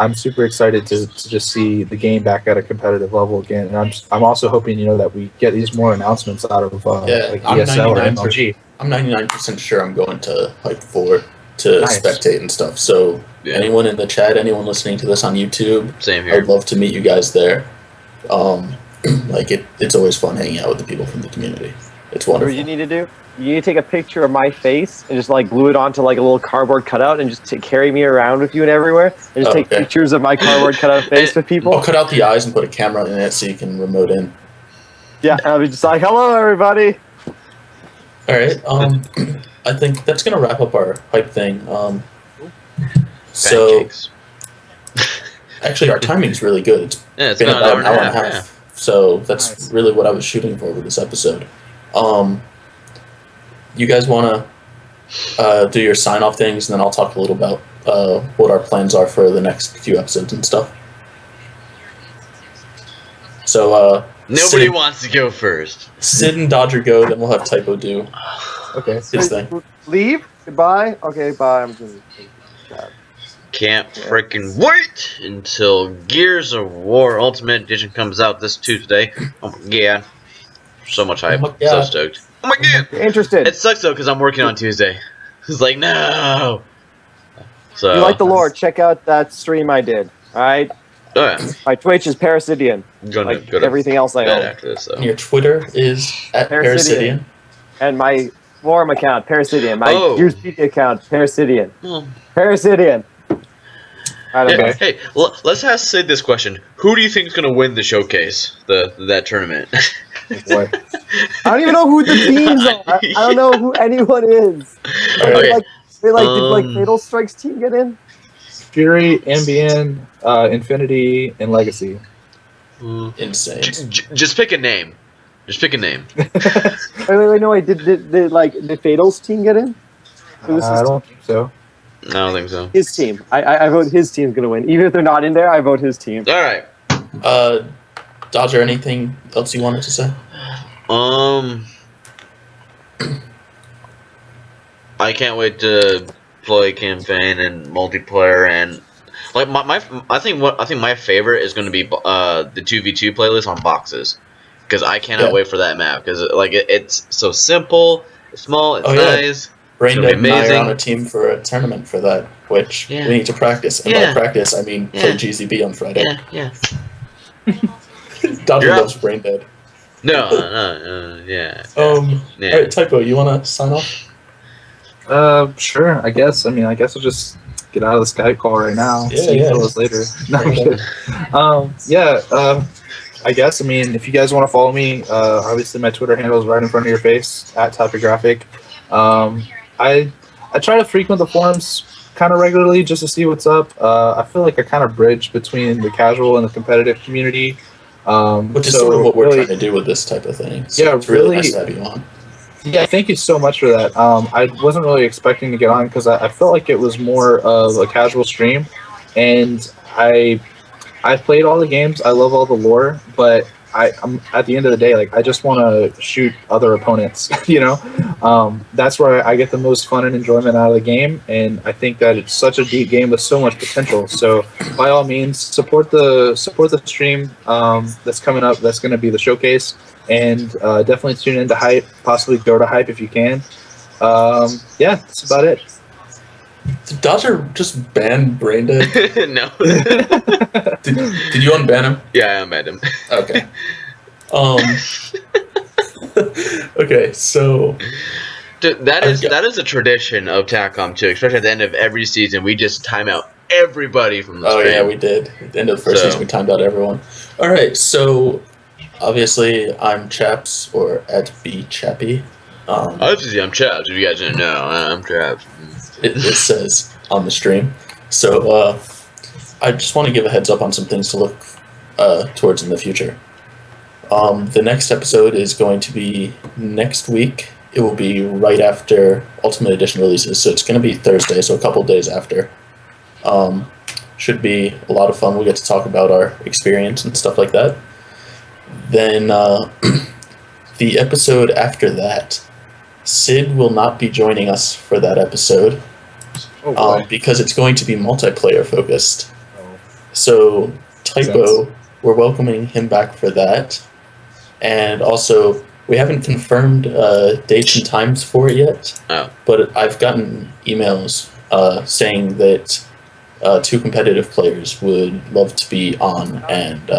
I'm super excited to just see the game back at a competitive level again, and I'm also hoping that we get these more announcements out of like ESL or MLG. I'm 99% sure I'm going to Hype 4 to spectate and stuff. So anyone in the chat, anyone listening to this on YouTube, same here. I'd love to meet you guys there. It's always fun hanging out with the people from the community. It's wonderful. What you need to do? You need to take a picture of my face and just like glue it onto like a little cardboard cutout and just carry me around with you and everywhere and just take pictures of my cardboard cutout face with people. I'll cut out the eyes and put a camera in it so you can remote in. Yeah, and I'll be just like, hello everybody. All right. I think that's gonna wrap up our hype thing. So actually, our timing's really good. It's been about an hour and a half. Yeah. So that's really what I was shooting for with this episode. You guys want to do your sign-off things, and then I'll talk a little about what our plans are for the next few episodes and stuff. So nobody wants to go first. Sid and Dodger go, then we'll have Typo do. Okay. His thing. Leave? Goodbye? Okay, bye. I'm just... Can't freaking wait until Gears of War Ultimate Edition comes out this Tuesday. Oh my god. So much hype. Oh so stoked. Oh my god. Interested. It sucks though because I'm working on Tuesday. It's like, no. So, if you like the lore, check out that stream I did. Alright? Oh yeah. My Twitch is Parasidian. Like everything else I own. After this, so. Your Twitter is at Parasidian. And my forum account, Parasidian. My Gears account, Parasidian. Parasidian. I don't know. Hey, let's ask Sid this question: who do you think is going to win the showcase, that tournament? Boy. I don't even know who the teams are. I don't know who anyone is. Okay. Did Fatal Strike's team get in? Fury, NBN, Infinity, and Legacy. Insane. Just pick a name. Just pick a name. Wait. Did Fatal's team get in? I don't think so. I don't think so. His team. I vote his team's gonna win. Even if they're not in there, I vote his team. Alright. Dodger, anything else you wanted to say? I can't wait to play campaign and multiplayer, and like I think my favorite is going to be the 2v2 playlist on boxes, because I cannot wait for that map, because it's so simple, it's small, it's nice. Braindead and I are on a team for a tournament for that, which we need to practice. And by practice, I mean play GZB on Friday. Yeah. Dodger loves Braindead. No, yeah. Alright, Typo, you want to sign off? Sure, I guess. I mean, I guess I'll just get out of the Skype call right now. See us later. No, I'm kidding. I guess. I mean, if you guys want to follow me, obviously my Twitter handle is right in front of your face, @Typographic. I try to frequent the forums kind of regularly just to see what's up. I feel like I kind of bridge between the casual and the competitive community. Which is sort of what we're trying to do with this type of thing. So yeah, it's really nice to have you on. Yeah, thank you so much for that. I wasn't really expecting to get on because I felt like it was more of a casual stream, and I've played all the games. I love all the lore, but I'm at the end of the day, like I just want to shoot other opponents. You know, that's where I get the most fun and enjoyment out of the game, and I think that it's such a deep game with so much potential. So by all means, support the stream that's coming up. That's going to be the showcase, and definitely tune into Hype. Possibly go to Hype if you can. Yeah, that's about it. Did Dodger just ban Braindead? No. did you unban him? Yeah, I unbanned him. Okay. Okay, so Dude, that is a tradition of Tac-Com too, especially at the end of every season. We just time out everybody from the stream. Oh yeah, we did. At the end of the first season, we timed out everyone. All right, so obviously I'm Chaps or at BChappy. Obviously I'm Chaps. If you guys didn't know, I'm Chaps. It says on the stream. So I just want to give a heads up on some things to look towards in the future. The next episode is going to be next week. It will be right after Ultimate Edition releases, so it's going to be Thursday, so a couple days after. Should be a lot of fun. We'll get to talk about our experience and stuff like that. Then the episode after that, Sid will not be joining us for that episode because it's going to be multiplayer focused. So Typo, we're welcoming him back for that. And also, we haven't confirmed dates and times for it yet, but I've gotten emails saying that 2 competitive players would love to be on and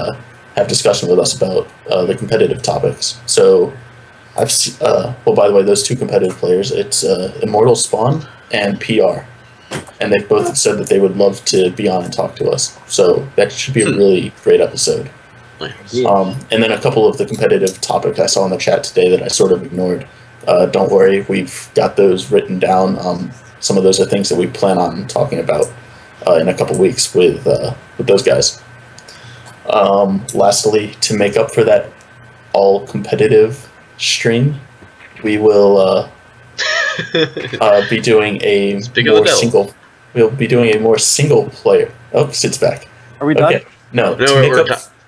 have discussion with us about the competitive topics. So I've well, by the way, those 2 competitive players, it's Immortal Spawn and PR, and they both said that they would love to be on and talk to us. So that should be a really great episode. And then a couple of the competitive topics I saw in the chat today that I sort of ignored. Don't worry, we've got those written down. Some of those are things that we plan on talking about in a couple weeks with those guys. Lastly, to make up for that all competitive stream, we will be doing a more single. We'll be doing a more single player. Oh, Sid's back. Are we done? No,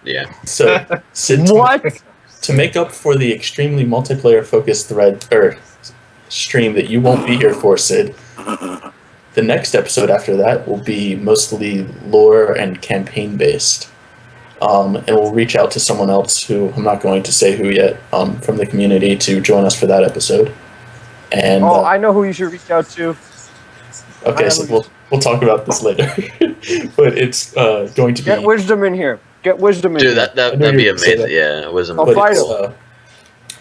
yeah. So Sid, to make up for the extremely multiplayer focused thread or stream that you won't be here for, Sid, the next episode after that will be mostly lore and campaign based. And we'll reach out to someone else who I'm not going to say who yet from the community to join us for that episode. And I know who you should reach out to. Okay, so we'll talk about this later. But it's going to be... Get Wisdom in here. Get Wisdom in here. Dude, that'd be amazing. Yeah, Wisdom. I'll fight him.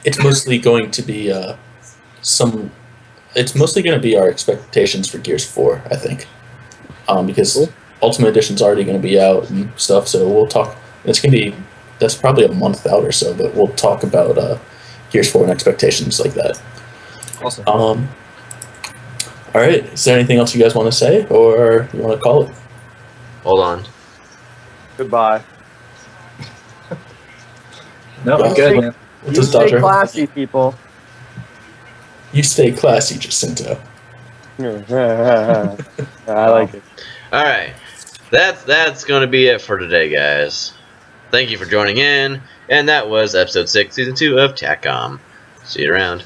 It's mostly going to be It's mostly going to be our expectations for Gears 4, I think. Because Ultimate Edition's already going to be out and stuff, so we'll talk... It's going to be... That's probably a month out or so, but we'll talk about Gears 4 and expectations like that. Awesome. All right. Is there anything else you guys want to say, or you want to call it? Hold on. Goodbye. No, I'm good, man. You stay classy, people. You stay classy, Jacinto. I like it. All right. That's going to be it for today, guys. Thank you for joining in, and that was episode 6, season 2 of Tac-Com. See you around.